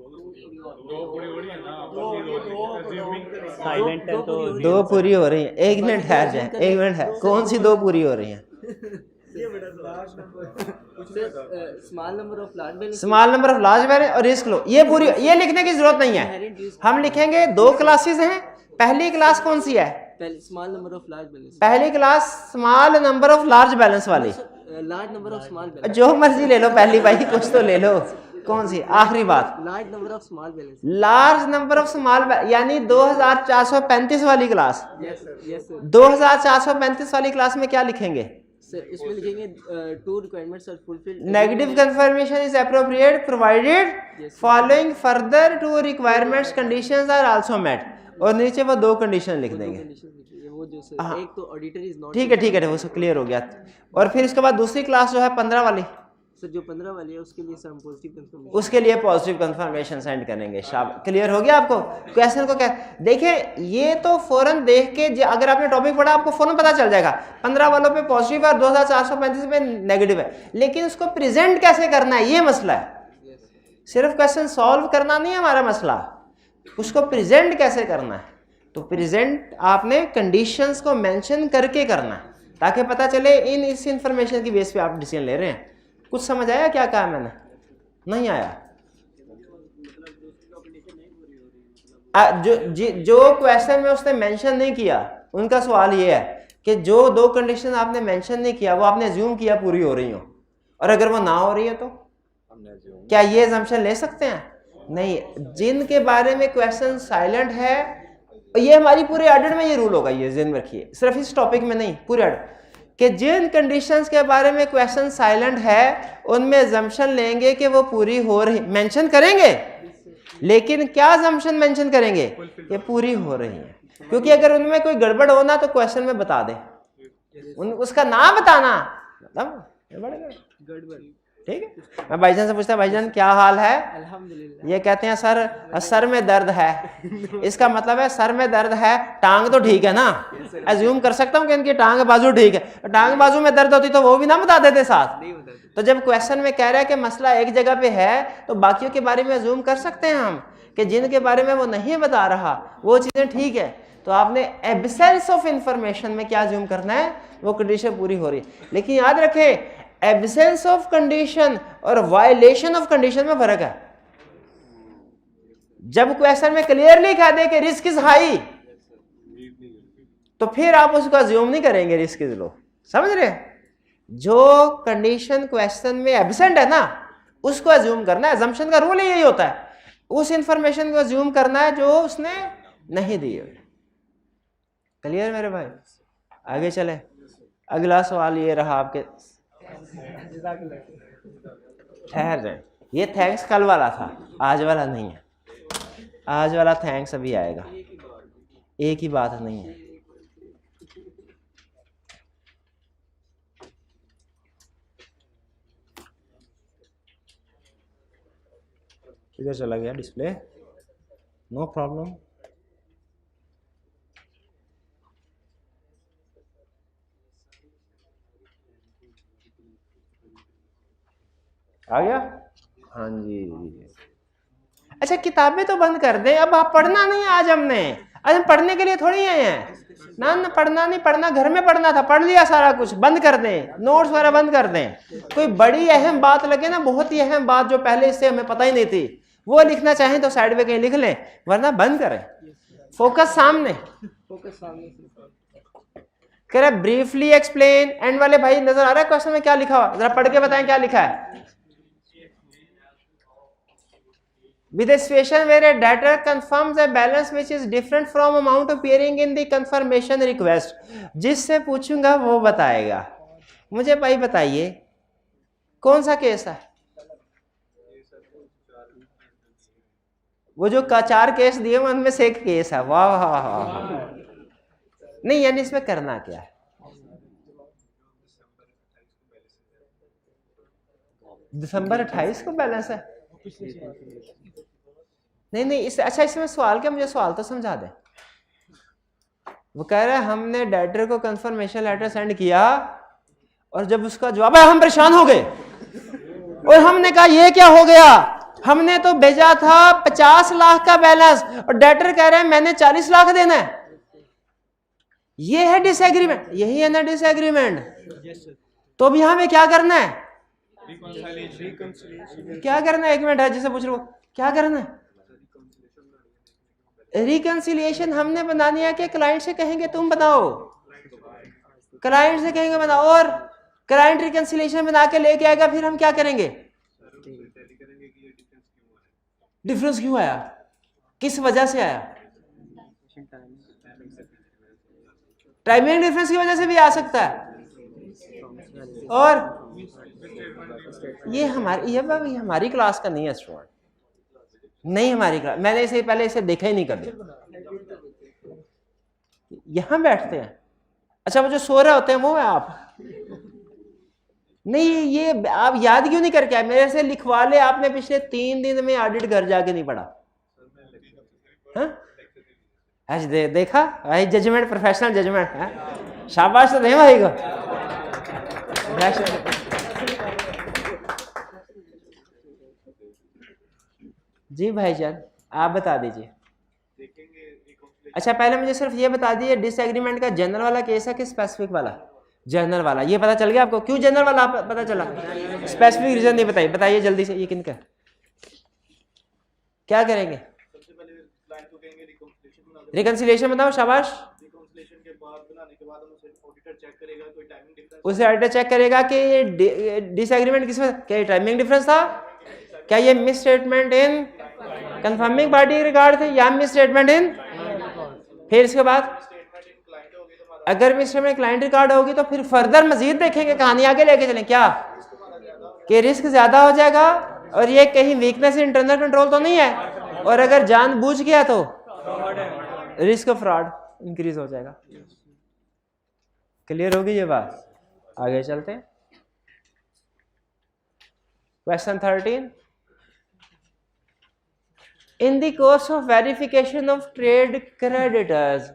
Silent है तो दो पूरी हो रही हैं। एक मिनट ठहर जाए, एक मिनट है, कौन सी दो पूरी हो रही हैं? Small number of large balance, small number of large balance और रिस्क लो, ये पूरी, ये लिखने की जरूरत नहीं है। हम लिखेंगे दो क्लासेस हैं। पहली क्लास कौन सी है? पहले small number of large balance, पहली class small number of large balance वाली, large number of small balance, जो मर्जी ले लो पहली, भाई कुछ तो ले लो। कौन सी आखिरी बात? Large number of small balance, large number of small, यानी 2435 वाली क्लास। यस सर 2435 वाली क्लास में क्या लिखेंगे? सर इसमें लिखेंगे 2 requirements are fulfilled, negative confirmation is appropriate provided following further 2 requirements conditions are also met, और नीचे वो 2 कंडीशन लिख देंगे। वो जो सर एक तो ऑडिटर इज नॉट, ठीक है वो सब क्लियर हो गया। और फिर इसके बाद दूसरी क्लास जो है 15 वाली, सर जो 15 वाली है उसके लिए सर हम पॉजिटिव कंफर्मेशन, उसके लिए पॉजिटिव कंफर्मेशन सेंड करेंगे। शाबाश, क्लियर हो गया आपको? क्वेश्चन को क्या देखिए, ये तो फौरन देख के अगर आपने टॉपिक पढ़ा आपको फौरन पता चल जाएगा 15 वालों पे पॉजिटिव है और 2435 पे नेगेटिव है, लेकिन उसको प्रेजेंट कैसे करना है ये मसला है। सिर्फ क्वेश्चन सॉल्व करना नहीं है हमारा मसला, उसको प्रेजेंट कैसे करना है। तो प्रेजेंट आपने कंडीशंस को मेंशन करके करना है, ताकि पता चले इस इंफॉर्मेशन की बेस पे आप डिसीजन ले रहे हैं। कुछ समझ आया क्या कहा मैंने? नहीं आया? जो क्वेश्चन में उसने मेंशन नहीं किया, उनका सवाल ये है कि जो 2 कंडीशन आपने मेंशन नहीं किया वो आपने अज्यूम किया पूरी हो रही हो, और अगर वो ना हो रही है तो क्या ये अजम्पशन ले सकते हैं? नहीं। जिनके बारे में क्वेश्चन साइलेंट है, ये हमारी पूरे ऑडिट में ये रूल होगा, ये ध्यान रखिए, सिर्फ इस टॉपिक में नहीं, पूरे ऑडिट कि जिन कंडीशंस के बारे में क्वेश्चन साइलेंट है उनमें अजम्पशन लेंगे कि वो पूरी हो रही, मेंशन करेंगे, लेकिन क्या अजम्पशन मेंशन करेंगे? ये पूरी हो रही है। क्योंकि अगर उनमें कोई गड़बड़ होना तो क्वेश्चन में बता दे, उसका नाम बताना मतलब गड़बड़। ठीक है। मैं भाईजान से पूछता, भाईजान क्या हाल है? अल्हम्दुलिल्लाह। ये कहते हैं सर में दर्द है। इसका मतलब है सर में दर्द है, टांग तो ठीक है ना? अज्यूम कर सकता हूँ कि इनकी टांग बाजू ठीक है। टांग बाजू में दर्द होती तो वो भी ना बता देते साथ। तो जब क्वेश्चन में कह रहा है कि मसला एक जगह पे है, तो बाकियों के बारे में अज्यूम कर सकते हैं हम कि जिनके बारे में वो नहीं बता रहा वो चीजें ठीक है। तो आपने एब्सेंस ऑफ इंफॉर्मेशन में क्या अज्यूम करना है? वो कंडीशन पूरी हो रही है। लेकिन याद रखें, एब्सेंस ऑफ कंडीशन और वायलेशन ऑफ कंडीशन में फर्क है। जब क्वेश्चन में क्लियरली कह दे कि रिस्क इज हाई, तो फिर आप उसको अज्यूम नहीं करेंगे रिस्क इज लो। समझ रहे? जो कंडीशन क्वेश्चन में एब्सेंट है ना, उसको अज्यूम करना है। अजम्पशन का रूल यही होता है, उस इंफॉर्मेशन को अज्यूम करना है जो उसने नहीं दी हुई। क्लियर मेरे भाई? आगे चले। अगला सवाल ये रहा आपके, ठहर जाए, ये थैंक्स कल वाला था, आज वाला नहीं है। आज वाला थैंक्स अभी आएगा, एक ही बात नहीं है। किधर चला गया डिस्प्ले? No problem. आ गया? हाँ जी। अच्छा, किताबें तो बंद कर दें, अब आप पढ़ना नहीं है। आज हम पढ़ने के लिए थोड़ी आए हैं ना पढ़ना नहीं, पढ़ना घर में पढ़ना था, पढ़ लिया सारा कुछ। बंद कर दें, नोट्स वगैरह बंद कर दें। कोई बड़ी अहम बात लगे ना, बहुत ही अहम बात जो पहले इससे हमें पता ही नहीं थी, वो लिखना चाहें तो साइड में कहीं लिख लें, वरना बंद करें। फोकस सामने, कह रहा ब्रीफली एक्सप्लेन। एंड वाले भाई नजर आ रहा है क्वेश्चन में क्या लिखा हुआ? जरा पढ़ के बताएं क्या लिखा है। With a situation where a debtor confirms a balance which is different from amount appearing in the confirmation request, जिससे पूछूंगा वो बताएगा। मुझे भाई बताइए, कौन सा केस है? वो जो 4 केस दिए उनमें से एक केस है। वाह वाह वाह। नहीं यानी इसमें करना क्या है? दिसंबर 28 को बैलेंस है? नहीं इस अच्छा इसमें सवाल क्या, मुझे सवाल तो समझा दे। वो कह रहे हैं हमने डेटर को कंफर्मेशन लेटर सेंड किया और जब उसका जवाब है हम परेशान हो गए और हमने कहा ये क्या हो गया, हमने तो भेजा था 50 लाख का बैलेंस और डेटर कह रहे हैं मैंने 40 लाख देना है। ये है डिसएग्रीमेंट, यही है ना डिसएग्रीमेंट। तो अब यहां में क्या करना है? क्या करना है? 1 मिनट है जिसे पूछ रहे हो क्या करना है? रिकंसिलिएशन हमने बनानी है कि क्लाइंट से कहेंगे तुम बनाओ? क्लाइंट से कहेंगे बनाओ और क्लाइंट रिकंसिलिएशन बना के लेके आएगा, फिर हम क्या करेंगे? डिफरेंस क्यों आया, किस वजह से आया? टाइमिंग डिफरेंस की वजह से भी आ सकता है। और ये हमारी क्लास का नहीं है स्टूडेंट, नहीं हमारी क्लास। मैंने इसे पहले इसे देखा ही नहीं कभी। यहां बैठते हैं, अच्छा वो जो सो रहे होते हैं वो है आप? नहीं ये आप याद क्यों नहीं करके आए? मेरे से लिखवा ले आपने पिछले 3 दिन में ऑडिट घर जाके नहीं पढ़ा। आज देखा भाई, जजमेंट, प्रोफेशनल जजमेंट है। शाबाश तो दे भाई को। जी भाईजान आप बता दीजिए। अच्छा पहले मुझे सिर्फ ये बता दीजिए डिसएग्रीमेंट का जनरल वाला केस है कि स्पेसिफिक वाला? जनरल वाला। ये पता चल गया आपको? क्यों जनरल वाला पता चला? स्पेसिफिक रीजन नहीं बताइए, बताइए जल्दी से। ये किनका? क्या करेंगे? रिकंसिलिएशन बताओ। शाबाश। उसे ऑडिटर चेक करेगा कि ये डिसएग्रीमेंट किसमें, क्या टाइमिंग डिफरेंस था, क्या ये misstatement in confirming party regard थे या मिस स्टेटमेंट इन। फिर इसके बाद अगर मिस स्टेटमेंट क्लाइंट रिकॉर्ड होगी तो फिर फर्दर मजीद देखेंगे, कहानी आगे लेके चलें क्या कि रिस्क ज्यादा हो जाएगा और ये कहीं वीकनेस इंटरनल कंट्रोल तो नहीं है, और अगर जानबूझ गया तो रिस्क ऑफ फ्रॉड इंक्रीज हो जाएगा। क्लियर होगी ये बात? आगे चलते हैं। Question 13। In the course of verification of trade creditors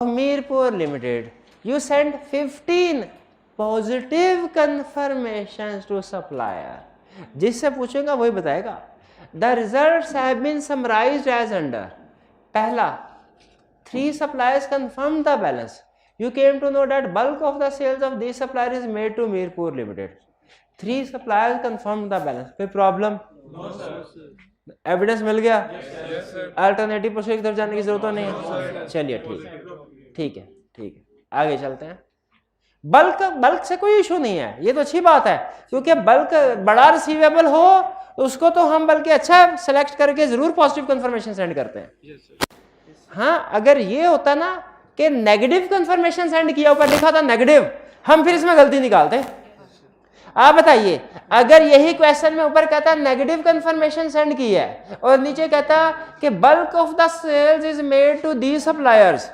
of Mirpur Limited, you sent 15 positive confirmations to supplier. जिससे पूछेगा वही बताएगा। The results have been summarized as under. पहला, 3 suppliers confirmed the balance. You came to know that bulk of the sales of these suppliers is made to Mirpur Limited. 3 suppliers confirmed the balance. कोई प्रॉब्लम? एविडेंस मिल गया? अल्टरनेटिव प्रोसीजर की तरफ जाने की जरूरत तो नहीं है। चलिए ठीक है आगे चलते हैं। बल्क से कोई इशू नहीं है, ये तो अच्छी बात है, क्योंकि बल्क बड़ा रिसीवेबल हो उसको तो हम बल्कि अच्छा सेलेक्ट करके जरूर पॉजिटिव कंफर्मेशन सेंड करते हैं। हाँ अगर ये होता ना कि नेगेटिव कंफर्मेशन सेंड किया, ऊपर लिखा था नेगेटिव, हम फिर इसमें गलती निकालते। आप बताइए अगर यही क्वेश्चन में ऊपर कहता नेगेटिव कंफर्मेशन सेंड की है और नीचे कहता कि bulk of the sales is made to the suppliers,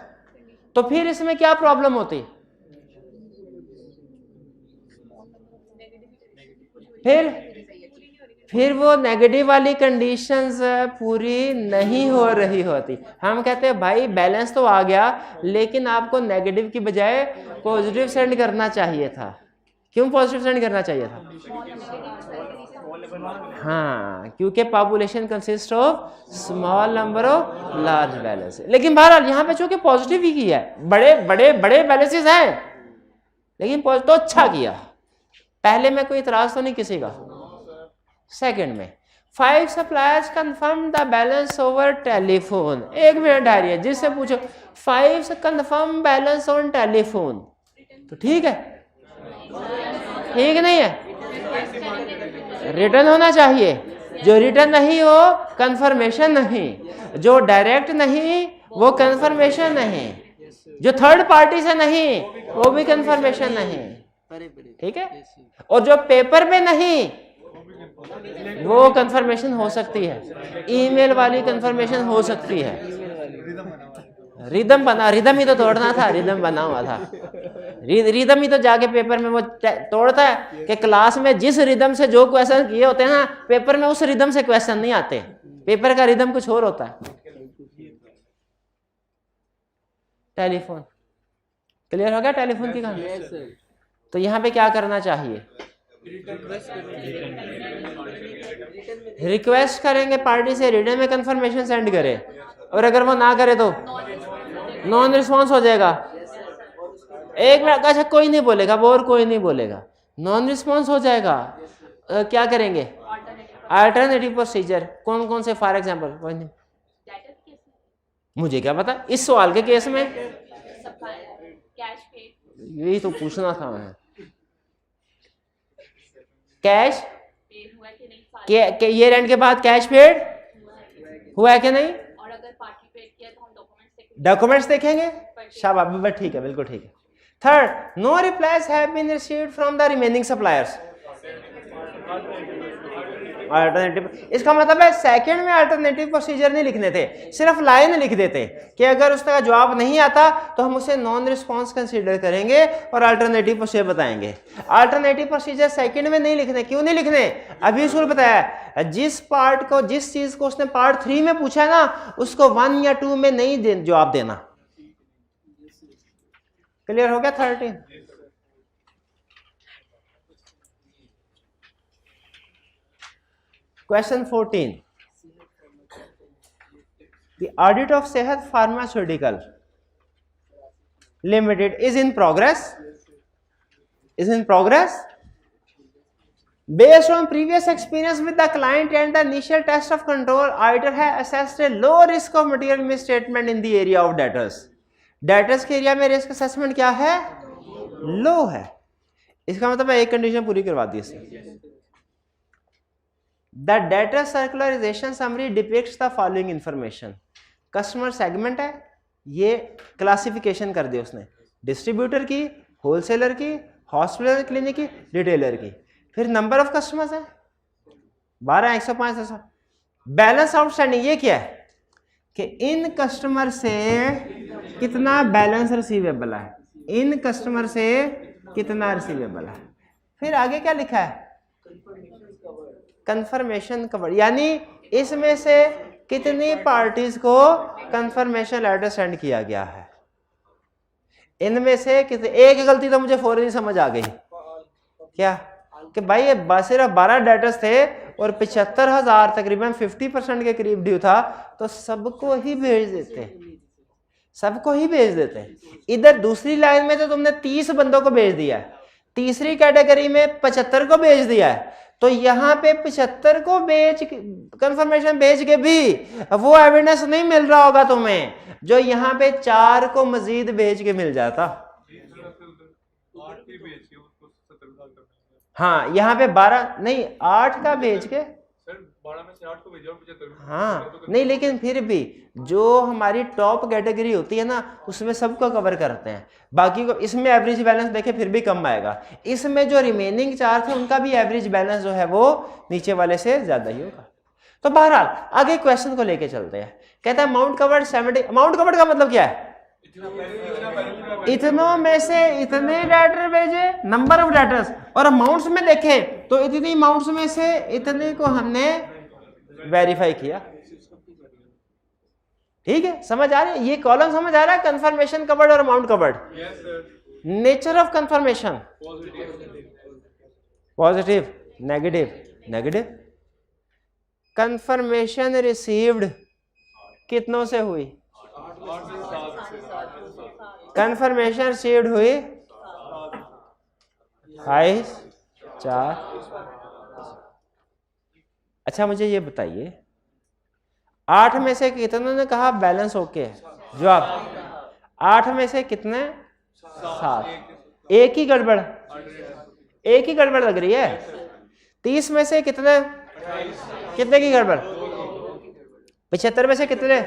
तो फिर इसमें क्या प्रॉब्लम होती? फिर वो नेगेटिव वाली कंडीशंस पूरी नहीं हो रही होती। हम कहते हैं भाई बैलेंस तो आ गया लेकिन आपको नेगेटिव की बजाय पॉजिटिव सेंड करना चाहिए था। क्यों पॉजिटिव सेंड करना चाहिए था? हाँ क्योंकि population consist of small number of large balance. लेकिन बहरहाल यहाँ पे चूंकि पॉजिटिव ही किया है, बड़े बैलेंसेस हैं लेकिन तो अच्छा किया। पहले में कोई इतराज तो नहीं किसी का। सेकंड में 5 suppliers confirm the balance over telephone. 1 minute आ रही है, जिससे पूछो 5 कंफर्म बैलेंस ऑन टेलीफोन, तो ठीक है? ठीक नहीं है? रिटर्न होना चाहिए। जो रिटर्न नहीं हो कंफर्मेशन नहीं, जो डायरेक्ट नहीं वो कंफर्मेशन नहीं, जो थर्ड पार्टी से नहीं वो भी कंफर्मेशन नहीं। परे परे ठीक है। Yes, sir. और जो पेपर पे नहीं वो कंफर्मेशन हो सकती है, ईमेल वाली कंफर्मेशन हो सकती है। रिदम बना, रिदम ही तो तोड़ना था, रिदम बना हुआ था, रिदम ही तो जाके पेपर में वो तोड़ता है कि क्लास में जिस रिदम से जो क्वेश्चन किए होते हैं ना, पेपर में उस रिदम से क्वेश्चन नहीं आते, पेपर का रिदम कुछ और होता है। टेलीफोन क्लियर हो गया, टेलीफोन की कहानी। Yes, sir. तो यहाँ पे क्या करना चाहिए, रिक्वेस्ट करेंगे पार्टी से रिटर्न में कंफर्मेशन सेंड करे, और अगर वो ना करे तो नॉन रिस्पॉन्स हो जाएगा। एक मिनट, अच्छा कोई नहीं बोलेगा, वो और कोई नहीं बोलेगा, नॉन रिस्पॉन्स हो जाएगा। क्या करेंगे, अल्टरनेटिव प्रोसीजर कौन कौन से, फॉर एग्जांपल कोई नहीं, मुझे क्या पता इस सवाल के केस में, यही तो पूछना था मैं। कैश के ईयर एंड के बाद कैश पेड हुआ है कि नहीं, और अगर पार्टी पेड किया तो हम डॉक्यूमेंट्स देखेंगे। शाबाश, बस ठीक है, बिल्कुल ठीक है। Third, no replies have been received from the remaining suppliers. Alternative, इसका मतलब है सेकंड में अल्टरनेटिव प्रोसीजर नहीं लिखने थे, सिर्फ लाइन लिख देते कि अगर उसका जवाब नहीं आता तो हम उसे नॉन रिस्पॉन्स कंसीडर करेंगे और अल्टरनेटिव प्रोसीजर बताएंगे। अल्टरनेटिव प्रोसीजर सेकंड में नहीं लिखने, क्यों नहीं लिखने, अभी उसूल बताया। जिस पार्ट को, जिस चीज को उसने पार्ट 3 में पूछा है ना, उसको 1 या 2 में नहीं जवाब देना। क्लियर हो गया। 13 Question 14. The audit of Sehat Pharmaceutical Limited is in progress. Is in progress. Based on previous experience with the client and the initial test of control, auditor has assessed a low risk of material misstatement in the area of debtors. Debtors के एरिया में रिस्क असेसमेंट क्या है, लो है। इसका मतलब एक कंडीशन पूरी करवा दी इसने। The data circularization summary depicts the following information. Customer segment है, ये क्लासिफिकेशन कर दी उसने, डिस्ट्रीब्यूटर की, होलसेलर की, हॉस्पिटल क्लिनिक की, रिटेलर की। फिर नंबर ऑफ कस्टमर्स है 12, 105, 200। बैलेंस आउटस्टैंडिंग ये क्या है कि इन कस्टमर से कितना बैलेंस रिसीवेबल है, इन कस्टमर से कितना रिसीवेबल है। फिर आगे क्या लिखा है, कंफर्मेशन कवर, यानी इसमें से कितनी पार्टीज को कंफर्मेशन लेटर सेंड किया गया है। इनमें से कितने, एक गलती तो मुझे फौरन ही समझ आ गई, क्या कि भाई ये सिर्फ 12 डेटर्स थे और 75,000 तकरीबन 50% के करीब ड्यू था, तो सबको ही भेज देते, सबको ही भेज देते। इधर दूसरी लाइन में तो तुमने 30 बंदों को भेज दिया है, तीसरी कैटेगरी में 75 को भेज दिया है, तो यहाँ पे 75 को कंफर्मेशन भेज के भी वो एविडेंस नहीं मिल रहा होगा तुम्हें, जो यहाँ पे 4 को मजीद भेज के मिल जाता। हाँ, यहाँ पे 12 नहीं 8 का भेज के, 12 में से 8 को भेजा और 75। हाँ नहीं, लेकिन फिर भी जो हमारी टॉप कैटेगरी होती है ना, उसमें सबको कवर करते हैं, बाकी को इसमें एवरेज बैलेंस देखे फिर भी कम आएगा। इसमें जो रिमेनिंग 4 थे उनका भी एवरेज बैलेंस जो है वो नीचे वाले से ज्यादा ही होगा। तो बहरहाल आगे क्वेश्चन को लेके चलते हैं। कहता है अमाउंट कवर्ड 70। अमाउंट कवर्ड का मतलब क्या है, इतनों में से इतने डेटर भेजे, नंबर ऑफ डेटर्स, और अमाउंट्स में देखें तो इतनी अमाउंट्स में से इतने को हमने वेरीफाई किया। ठीक है, समझ आ रही है, ये कॉलम समझ आ रहा है, कंफर्मेशन कवर्ड और amount covered. Nature of confirmation, positive, negative, negative. Confirmation received कितनों से हुई, कंफर्मेशन रिसीव्ड हुई 28, 4। अच्छा मुझे ये बताइए, 8 में से कितनों ने कहा बैलेंस ओके है, जवाब 8 में से कितने, 7। एक ही गड़बड़, एक ही गड़बड़ लग रही है। 30 में से कितने, कितने की गड़बड़, 75 में से कितने,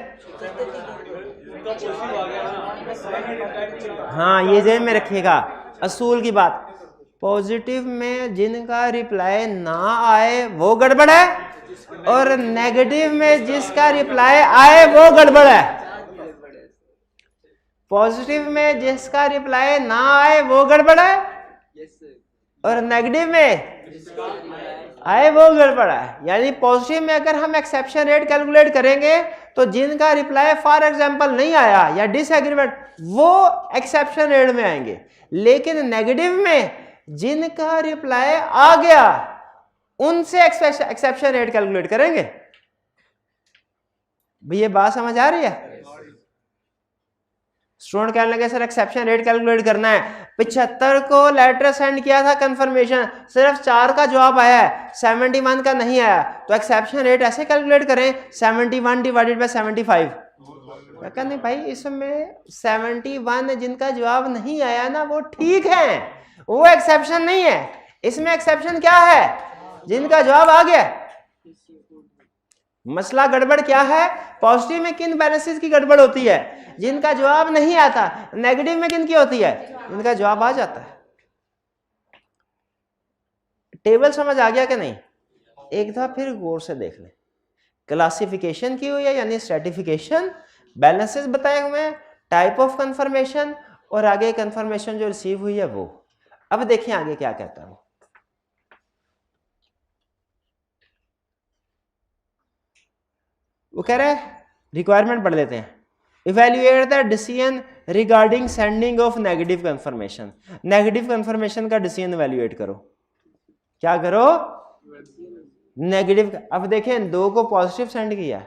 हाँ ये जेब में रखिएगा, असूल की बात, पॉजिटिव में जिनका रिप्लाई ना आए वो गड़बड़ है, और नेगेटिव में जिसका रिप्लाई आए वो गड़बड़ है। पॉजिटिव में जिसका रिप्लाई ना आए वो गड़बड़ है, और नेगेटिव में आए वो गड़बड़ है। यानी पॉजिटिव में अगर हम एक्सेप्शन रेट कैलकुलेट करेंगे तो जिनका रिप्लाई फॉर एग्जांपल नहीं आया या डिसएग्रीमेंट वो एक्सेप्शन रेट में आएंगे, लेकिन नेगेटिव में जिनका रिप्लाई आ गया उनसे एक्सेप्शन रेट कैलकुलेट करेंगे। भाई ये बात समझ आ रही है? स्टूडेंट कहने लगे सर एक्सेप्शन रेट कैलकुलेट करना है, 75 को लेटर सेंड किया था कंफर्मेशन, सिर्फ 4 का जवाब आया है, 71 का नहीं आया, तो एक्सेप्शन रेट ऐसे कैलकुलेट करें 71 डिवाइडेड बाय 75। क्या नहीं भाई, इसमें 71 जिनका जवाब नहीं आया ना वो ठीक है, वो एक्सेप्शन नहीं है। इसमें एक्सेप्शन क्या है? जिनका जवाब आ गया। मसला गड़बड़ क्या है? पॉजिटिव में किन बैलेंसेस की गड़बड़ होती है? जिनका जवाब नहीं आता। नेगेटिव में किन की होती है? जिनका जवाब आ जाता है। टेबल समझ आ गया कि नहीं? एक दफा फिर गौर से देख लें। क्लासिफिकेशन की हुई है यानी स्ट्रेटिफिकेशन, बैलेंसेस बताए हुए हैं, टाइप ऑफ कंफर्मेशन और आगे कंफर्मेशन जो रिसीव हुई है वो। अब देखिए आगे क्या कहता है वो कह रहा है, रिक्वायरमेंट पढ़ लेते हैं। Evaluate the decision regarding sending of negative confirmation. Negative confirmation का डिसीजन इवेल्युएट करो। क्या करो? नेगेटिव। अब देखें 2 को पॉजिटिव सेंड किया,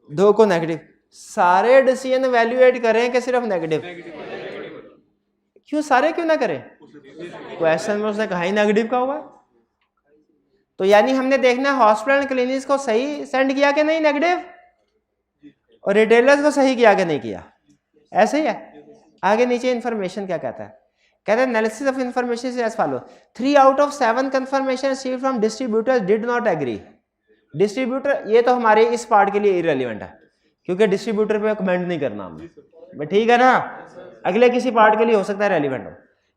2 को नेगेटिव। सारे डिसीजन इवेल्युएट करें कि सिर्फ नेगेटिव? क्यों सारे क्यों ना करें? क्वेश्चन में उसने कहा ही नेगेटिव का हुआ। तो यानी हमने देखना है हॉस्पिटल एंड क्लिनिक्स को सही सेंड किया कि नहीं नेगेटिव, और रिटेलर्स को सही किया कि नहीं किया। ऐसे ही है। आगे नीचे इंफॉर्मेशन क्या कहता है? कहता है analysis of information is as follow, 3 out of 7 confirmation received from distributors did not agree. Distributor, ये तो हमारे इस पार्ट के लिए इरेलीवेंट है क्योंकि डिस्ट्रीब्यूटर पे कमेंट नहीं करना हमने, ठीक है ना? अगले किसी पार्ट के लिए हो सकता है रेलिवेंट हो।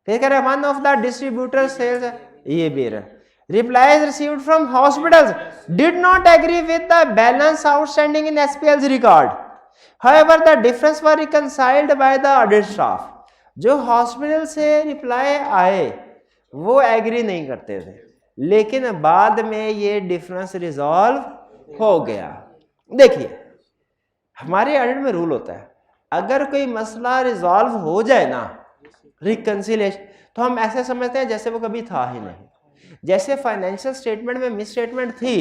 फिर कह रहे हैं one of the distributor sales, ये भी है, replies received from hospitals did not agree with the balance outstanding in SPL's record. However, the difference were reconciled by the audit staff. जो हॉस्पिटल से रिप्लाई आए वो एग्री नहीं करते थे, लेकिन बाद में ये डिफरेंस रिजॉल्व हो गया। देखिए हमारे ऑडिट में रूल होता है, अगर कोई मसला रिजॉल्व हो जाए ना, रिकंसिलेशन, तो हम ऐसे समझते हैं जैसे वो कभी था ही नहीं। जैसे फाइनेंशियल स्टेटमेंट में मिस स्टेटमेंट थी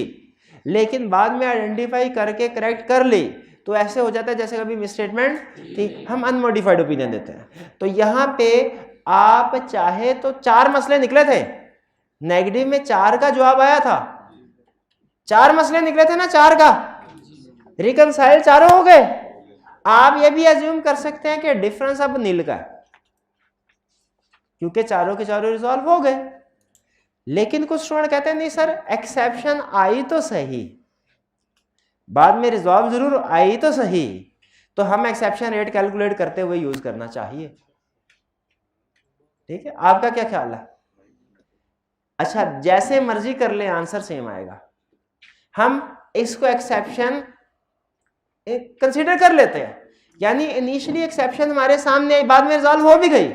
लेकिन बाद में आइडेंटिफाई करके करेक्ट कर ली, तो ऐसे हो जाता है जैसे कभी मिस स्टेटमेंट थी, हम अनमोडिफाइड ओपिनियन देते हैं। तो यहाँ पे आप चाहे तो 4 मसले निकले थे, नेगेटिव में 4 का जवाब आया था, 4 मसले निकले थे ना 4 का, रिकंसाइल चारों हो गए। आप ये भी अज्यूम कर सकते हैं कि डिफरेंस अब नील का है क्योंकि चारों के चारों रिजॉल्व हो गए। लेकिन कुछ स्टूडेंट कहते हैं नहीं सर एक्सेप्शन आई तो सही, बाद में रिजॉल्व जरूर आई तो सही, तो हम एक्सेप्शन रेट कैलकुलेट करते हुए यूज करना चाहिए। ठीक है, आपका क्या ख्याल है? अच्छा, जैसे मर्जी कर ले आंसर सेम आएगा। हम इसको एक्सेप्शन कंसीडर कर लेते हैं, यानी इनिशियली एक्सेप्शन हमारे सामने आई, बाद में रिजॉल्व हो भी गई,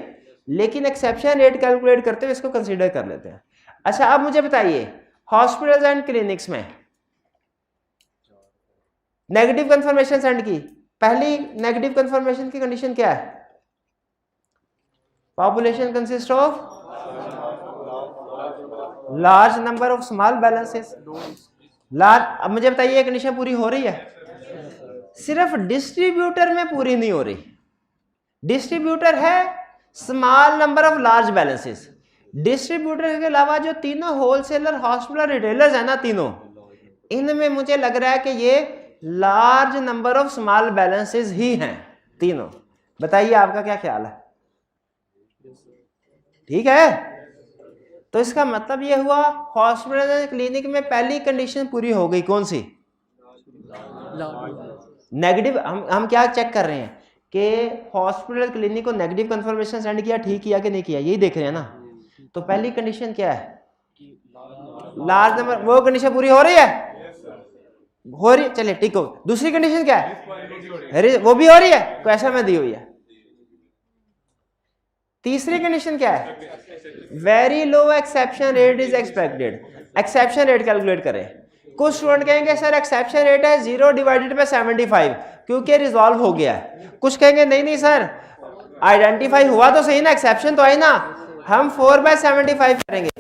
लेकिन एक्सेप्शन रेट कैलकुलेट करते हुए इसको कंसीडर कर लेते हैं। अच्छा, अब मुझे बताइए हॉस्पिटल्स एंड क्लिनिक्स में नेगेटिव कंफर्मेशन सेंड की, पहली नेगेटिव कंफर्मेशन की कंडीशन क्या है? Population consist of large number of small balances. Large, अब मुझे बताइए कंडीशन पूरी हो रही है? सिर्फ डिस्ट्रीब्यूटर में पूरी नहीं हो रही। डिस्ट्रीब्यूटर है small number of large balances, distributor के अलावा जो तीनों होलसेलर, हॉस्पिटल, रिटेलर्स है ना, तीनों, इनमें मुझे लग रहा है कि ये large number of small balances ही हैं तीनों। बताइए आपका क्या ख्याल है? ठीक है, तो इसका मतलब ये हुआ हॉस्पिटल एंड क्लिनिक में पहली कंडीशन पूरी हो गई। कौन सी? नेगेटिव। हम क्या चेक कर रहे हैं कि हॉस्पिटल क्लिनिक को नेगेटिव कंफर्मेशन सेंड किया, ठीक किया कि नहीं किया, यही देख रहे हैं ना। तो पहली कंडीशन क्या है, लार्ज नंबर, वो कंडीशन पूरी हो रही है, हो रही, चलिए ठीक हो। दूसरी कंडीशन क्या है, वो भी हो रही है, क्वेश्चन में दी हुई है। तीसरी कंडीशन क्या है, very low exception rate is expected. Exception rate calculate करें। कुछ स्टूडेंट कहेंगे सर एक्सेप्शन रेट है 0 डिवाइडेड बाय 75 क्योंकि रिजॉल्व हो गया है। कुछ कहेंगे नहीं नहीं सर आइडेंटिफाई हुआ तो सही ना, एक्सेप्शन तो आई ना, हम 4/75 करेंगे।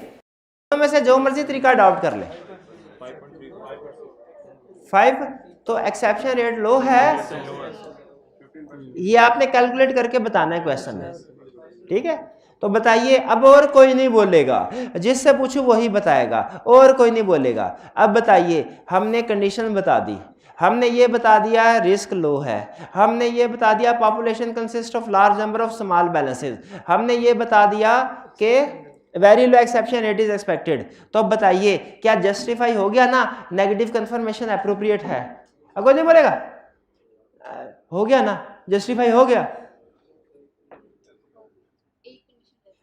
में से जो मर्जी तरीका अडॉप्ट कर ले। 5 तो एक्सेप्शन रेट लो है, ये आपने कैलकुलेट करके बताना है क्वेश्चन में, ठीक है। तो बताइए, अब और कोई नहीं बोलेगा, जिससे पूछूं वही बताएगा, और कोई नहीं बोलेगा। अब बताइए, हमने कंडीशन बता दी, हमने ये बता दिया रिस्क लो है, हमने ये बता दिया population consist of large number of small balances, हमने ये बता दिया कि very low exception rate is expected. तो अब बताइए क्या जस्टिफाई हो गया ना, नेगेटिव कंफर्मेशन एप्रोप्रिएट है? अब कोई नहीं बोलेगा, हो गया ना, जस्टिफाई हो गया।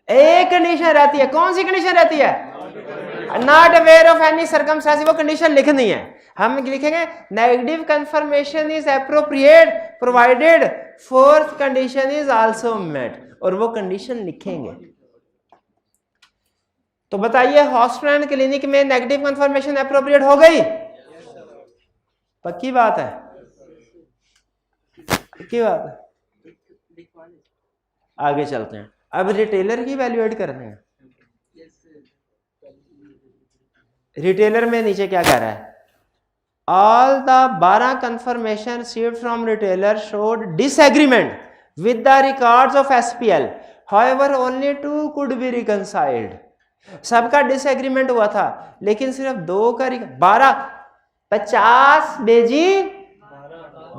एक कंडीशन रहती है, कौन सी कंडीशन रहती है, not aware of any circumstance, वो कंडीशन लिखनी है। हम लिखेंगे negative confirmation is appropriate provided fourth condition is also met, और वो कंडीशन लिखेंगे। तो बताइए हॉस्पिटल एंड क्लिनिक में नेगेटिव कंफर्मेशन एप्रोप्रिएट हो गई? पक्की बात है, पक्की बात है। आगे चलते हैं, अब रिटेलर की वैल्यूएट करने हैं। रिटेलर में नीचे क्या कह रहा है, all the 12 confirmation received from retailer showed disagreement with the records of SPL, however only 2 could be reconciled. सबका डिसएग्रीमेंट हुआ था, लेकिन सिर्फ 2 का 12 50 बेजी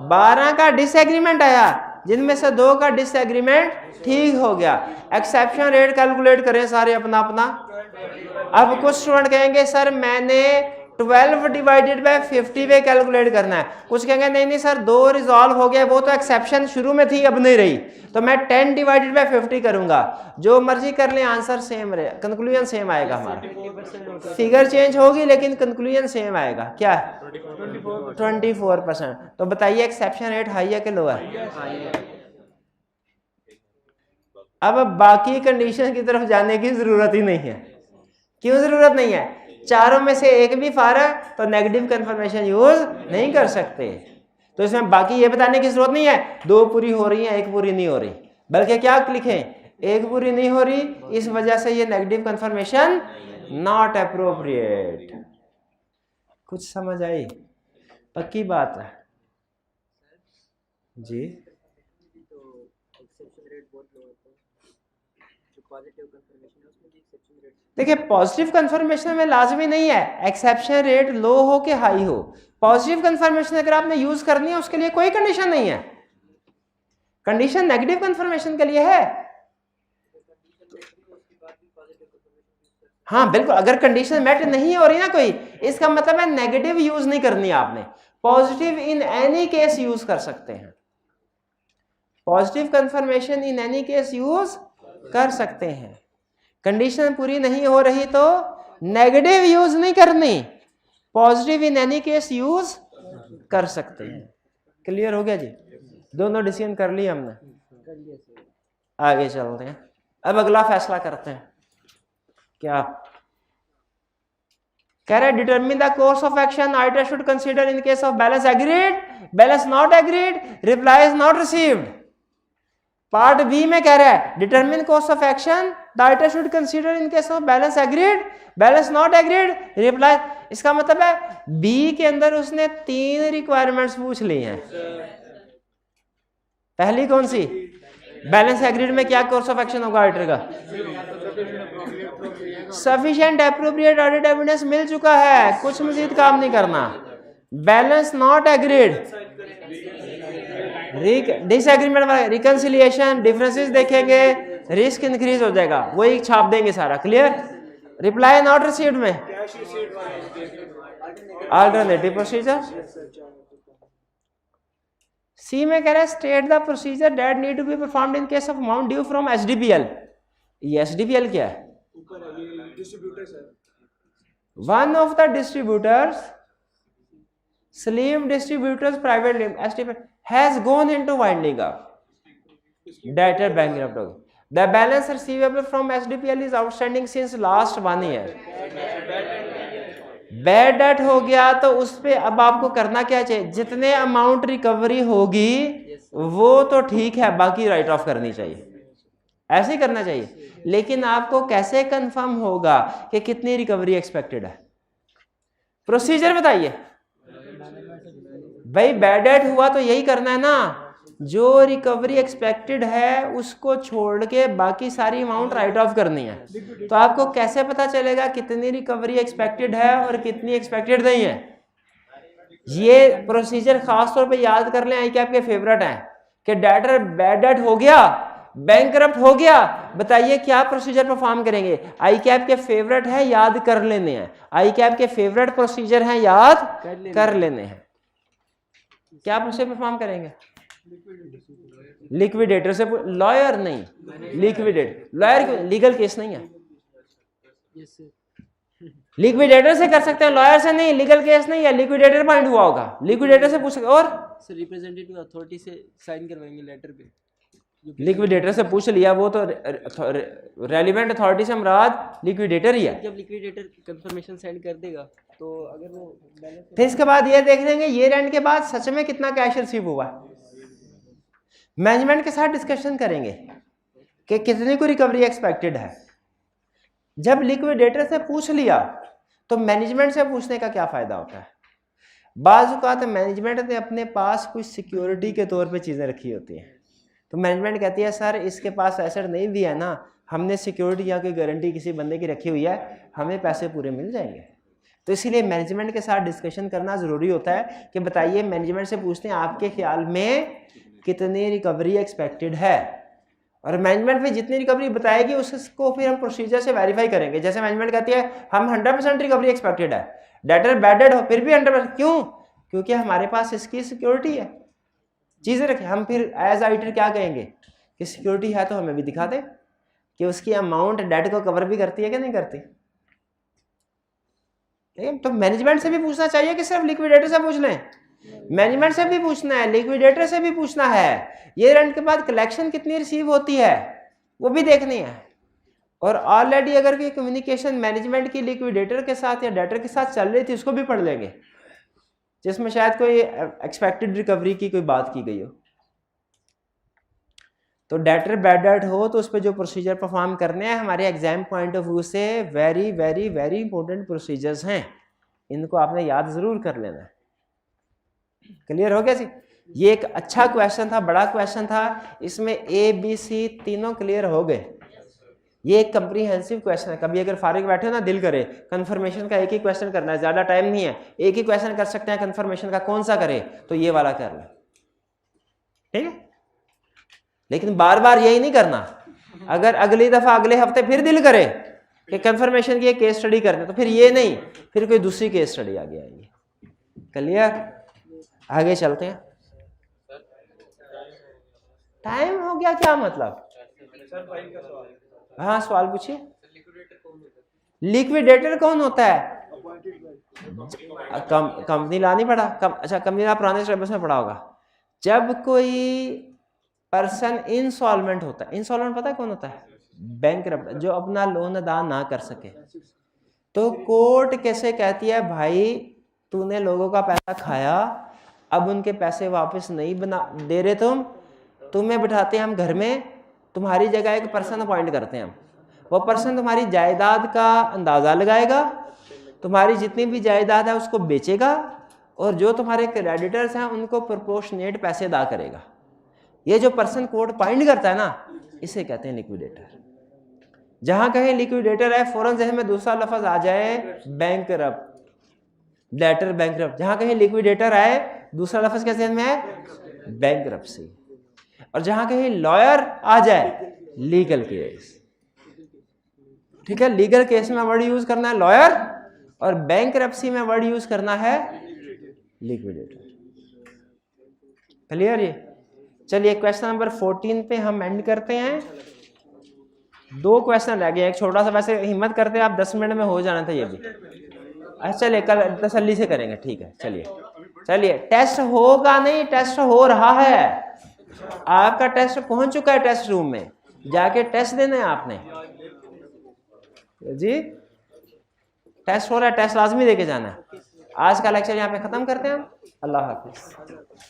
12 का डिसएग्रीमेंट आया, जिनमें से 2 का डिसएग्रीमेंट ठीक हो गया। एक्सेप्शन रेट कैलकुलेट करें सारे अपना अपना। अब कुछ स्टूडेंट कहेंगे सर मैंने 12 डिवाइडेड बाय 50 पे कैलकुलेट करना है। कुछ कहेंगे नहीं नहीं सर 2 रिजॉल्व हो गया, वो तो एक्सेप्शन शुरू में थी अब नहीं रही, तो मैं 10 डिवाइडेड बाय 50 करूंगा। जो मर्जी कर ले, आंसर सेम रहे, कंक्लूजन सेम आएगा हमारा। फिगर चेंज होगी लेकिन कंक्लूजन सेम आएगा। क्या 24%। तो बताइए एक्सेप्शन रेट हाई है कि लो है? अब बाकी कंडीशन की तरफ जाने की जरूरत ही नहीं है। क्यों जरूरत नहीं है? चारों में से एक भी फारग तो नेगेटिव कंफर्मेशन यूज नहीं कर सकते। तो इसमें बाकी ये बताने की जरूरत नहीं है 2 पूरी हो रही है 1 पूरी नहीं हो रही, बल्कि क्या लिखें 1 पूरी नहीं हो रही, इस वजह से ये नेगेटिव कंफर्मेशन नॉट एप्रोप्रिएट। कुछ समझ आई? पक्की बात है जी। देखिए पॉजिटिव कंफर्मेशन में लाजमी नहीं है एक्सेप्शन रेट लो हो कि हाई हो। पॉजिटिव कंफर्मेशन अगर आपने यूज करनी है उसके लिए कोई कंडीशन नहीं है, कंडीशन नेगेटिव कंफर्मेशन के लिए है। हाँ बिल्कुल, अगर कंडीशन मेट नहीं हो रही ना कोई, इसका मतलब है नेगेटिव यूज नहीं करनी आपने, positive in any case use कर सकते हैं। Positive confirmation in any case use कर सकते हैं। कंडीशन पूरी नहीं हो रही तो नेगेटिव यूज नहीं करनी, positive in any case use कर सकते हैं। क्लियर हो गया जी? दोनों डिसीजन कर लिए हमने, आगे चलते हैं। अब अगला फैसला करते हैं। क्या कह रहे हैं? Determine the course of action auditor should consider in case of balance agreed, balance not agreed, reply is not received. Part B में कह रहा है determine course of action the auditor should consider in case of balance agreed, balance not agreed, reply. इसका मतलब है बी के अंदर उसने 3 रिक्वायरमेंट्स पूछ ली हैं। पहली कौन सी? बैलेंस एग्रीड में क्या कोर्स ऑफ एक्शन होगा आइटर का? सफिशिएंट एप्रोप्रिएट ऑडिट एविडेंस मिल चुका है, कुछ मजीद काम नहीं करना। बैलेंस नॉट एग्रीड, डिसएग्रीमेंट वाला रिकंसिलिएशन, डिफरेंसेस देखेंगे, रिस्क इंक्रीज हो जाएगा, वही छाप देंगे सारा। क्लियर? रिप्लाई नॉट रिसीव्ड में अल्टरनेटिव प्रोसीजर। सी में कह रहा है state the procedure that need to be performed in case of amount due from SDPL. ये एसडीपीएल क्या है? ऊपर है ये distributor sir. One of the distributors, Sleeve Distributors Private Limited, has gone into winding up. Debtor bankrupt हो गया. The balance receivable from SDPL is outstanding since last 1 year. Bad debt हो गया तो उस पे अब आपको करना क्या चाहिए, जितने अमाउंट रिकवरी होगी वो तो ठीक है, बाकी राइट ऑफ करनी चाहिए, ऐसे ही करना चाहिए. लेकिन आपको कैसे कंफर्म होगा कि कितनी रिकवरी एक्सपेक्टेड है? प्रोसीजर बताइए भाई. बैड डेट हुआ तो यही करना है ना, जो रिकवरी एक्सपेक्टेड है उसको छोड़ के बाकी सारी अमाउंट राइट ऑफ करनी है. तो आपको कैसे पता चलेगा कितनी रिकवरी एक्सपेक्टेड है और कितनी एक्सपेक्टेड नहीं है? ये प्रोसीजर खास तौर पे याद कर लें, आई कैप के फेवरेट हैं कि डेटर बैड डेट हो गया, बैंकरप्ट हो गया, बताइए क्या प्रोसीजर परफॉर्म करेंगे? आई कैप के फेवरेट है, याद कर लेने हैं. आई कैप के फेवरेट प्रोसीजर हैं, याद कर लेने हैं. क्या प्रोसीजर परफॉर्म करेंगे? लिक्विडेटर से, लॉयर नहीं, लिक्विडेट. लॉयर क्यों? लीगल केस नहीं है. लिक्विडेटर से कर सकते हैं, लॉयर से नहीं. लीगल केस नहीं है, लिक्विडेटर पॉइंट हुआ होगा, लिक्विडेटर से पूछ सकते. और सर रिप्रेजेंटेटिव अथॉरिटी से साइन करवाएंगे लेटर पे. लिक्विडेटर से पूछ लिया, वो तो रेलिवेंट अथॉरिटी से मुराद लिक्विडेटर ही है. जब लिक्विडेटर कंफर्मेशन सेंड कर देगा तो अगर वो बैलेंस, फिर इसके बाद ये देख लेंगे ईयर एंड के बाद सच में कितना कैश रिसीव हुआ. मैनेजमेंट के साथ डिस्कशन करेंगे कि कितने को रिकवरी एक्सपेक्टेड है. जब लिक्विडेटर से पूछ लिया तो मैनेजमेंट से पूछने का क्या फायदा होता है? बाज़ औक़ात मैनेजमेंट ने अपने पास कुछ सिक्योरिटी के तौर पे चीज़ें रखी होती हैं, तो मैनेजमेंट कहती है सर इसके पास एसेट नहीं भी है ना, हमने सिक्योरिटी या कोई गारंटी किसी बंदे की रखी हुई है, हमें पैसे पूरे मिल जाएंगे. तो इसीलिए मैनेजमेंट के साथ डिस्कशन करना ज़रूरी होता है कि बताइए, मैनेजमेंट से पूछते हैं आपके ख्याल में कितनी रिकवरी एक्सपेक्टेड है, और मैनेजमेंट में जितनी रिकवरी बताएगी उसको फिर हम प्रोसीजर से वेरीफाई करेंगे. जैसे मैनेजमेंट कहती है हम 100% रिकवरी एक्सपेक्टेड है, डेटर बैड डेट हो फिर भी 100%. क्यों? क्योंकि हमारे पास इसकी सिक्योरिटी है, चीज़ें रखें. हम फिर एज ऑडिटर क्या कहेंगे कि सिक्योरिटी है तो हमें भी दिखा दे कि उसकी अमाउंट डेट को कवर भी करती है कि नहीं करती. ठीक है, तो मैनेजमेंट से भी पूछना चाहिए कि सिर्फ लिक्विडेटर से पूछ लें? मैनेजमेंट से भी पूछना है, लिक्विडेटर से भी पूछना है. ये रेंट के बाद कलेक्शन कितनी रिसीव होती है वो भी देखनी है. और ऑलरेडी अगर कोई कम्युनिकेशन मैनेजमेंट की लिक्विडेटर के साथ या डेटर के साथ चल रही थी उसको भी पढ़ लेंगे, जिसमें शायद कोई एक्सपेक्टेड रिकवरी की कोई बात की गई हो. तो डेटर बैड डेट हो तो उस पर जो प्रोसीजर परफॉर्म करने हैं हमारे एग्जाम पॉइंट ऑफ व्यू से very very very important procedures हैं, इनको आपने याद ज़रूर कर लेना है. क्लियर हो गया जी? ये एक अच्छा क्वेश्चन था, बड़ा क्वेश्चन था, इसमें ए बी सी तीनों क्लियर हो गए. ये एक कंप्रीहेंसिव क्वेश्चन है. कभी अगर फारिग बैठे हो ना, दिल करे कंफर्मेशन का एक ही क्वेश्चन करना है, ज़्यादा टाइम नहीं है, एक ही क्वेश्चन कर सकते हैं कंफर्मेशन का, कौन सा करे तो ये वाला कर ले. ठीक है, लेकिन बार बार यही नहीं करना. अगर अगली दफ़ा अगले हफ्ते फिर दिल करे कि कंफर्मेशन की एक केस स्टडी करने, तो फिर ये नहीं, फिर कोई दूसरी केस स्टडी आगे आएगी. क्लियर? आगे चलते हैं. टाइम हो गया क्या मतलब? हाँ सवाल पूछिए. लिक्विडेटर कौन होता है? कंपनी ला नहीं पड़ा. अच्छा, कंपनी ला पुराने सिलेबस में पढ़ा होगा. जब कोई पर्सन इंसॉल्वेंट होता है, इंसॉल्वेंट पता है कौन होता है? बैंकरप्ट, जो अपना लोन अदा ना कर सके. तो कोर्ट कैसे कहती है भाई तूने लोगों का पैसा खाया, अब उनके पैसे वापस नहीं दे रहे, तुम्हें बिठाते हैं हम घर में, तुम्हारी जगह एक पर्सन अपॉइंट करते हैं हम. वो पर्सन तुम्हारी जायदाद का अंदाज़ा लगाएगा, तुम्हारी जितनी भी जायदाद है उसको बेचेगा, और जो तुम्हारे क्रेडिटर्स हैं उनको प्रोपोर्शनेट पैसे अदा करेगा. ये जो पर्सन कोर्ट अपॉइंट करता है ना, इसे कहते हैं लिक्विडेटर. जहां कहीं लिक्विडेटर है फौरन जहन में दूसरा लफ्ज आ जाए बैंकरप्ट, डेटर बैंकरप्ट. जहां कहीं लिक्विडेटर आए दूसरा लफ्ज क्या जहन में है? बैंकरप्सी. और जहां कहीं लॉयर आ जाए लीगल केस. ठीक है, लीगल केस में वर्ड यूज करना है लॉयर, और बैंकरप्सी में वर्ड यूज करना है लिक्विडेटर. क्लियर? ये चलिए क्वेश्चन नंबर 14 पे हम एंड करते हैं. 2 क्वेश्चन रह गए, एक छोटा सा, वैसे हिम्मत करते आप 10 मिनट में हो जाना था ये भी। अच्छा चलिए कल तसल्ली से करेंगे, ठीक है। चलिए टेस्ट होगा नहीं, टेस्ट हो रहा है, आपका टेस्ट पहुंच चुका है टेस्ट रूम में, जाके टेस्ट देना है आपने जी। टेस्ट हो रहा है, टेस्ट लाजमी देके जाना है। आज का लेक्चर यहाँ पे खत्म करते हैं हम। अल्लाह हाफिज।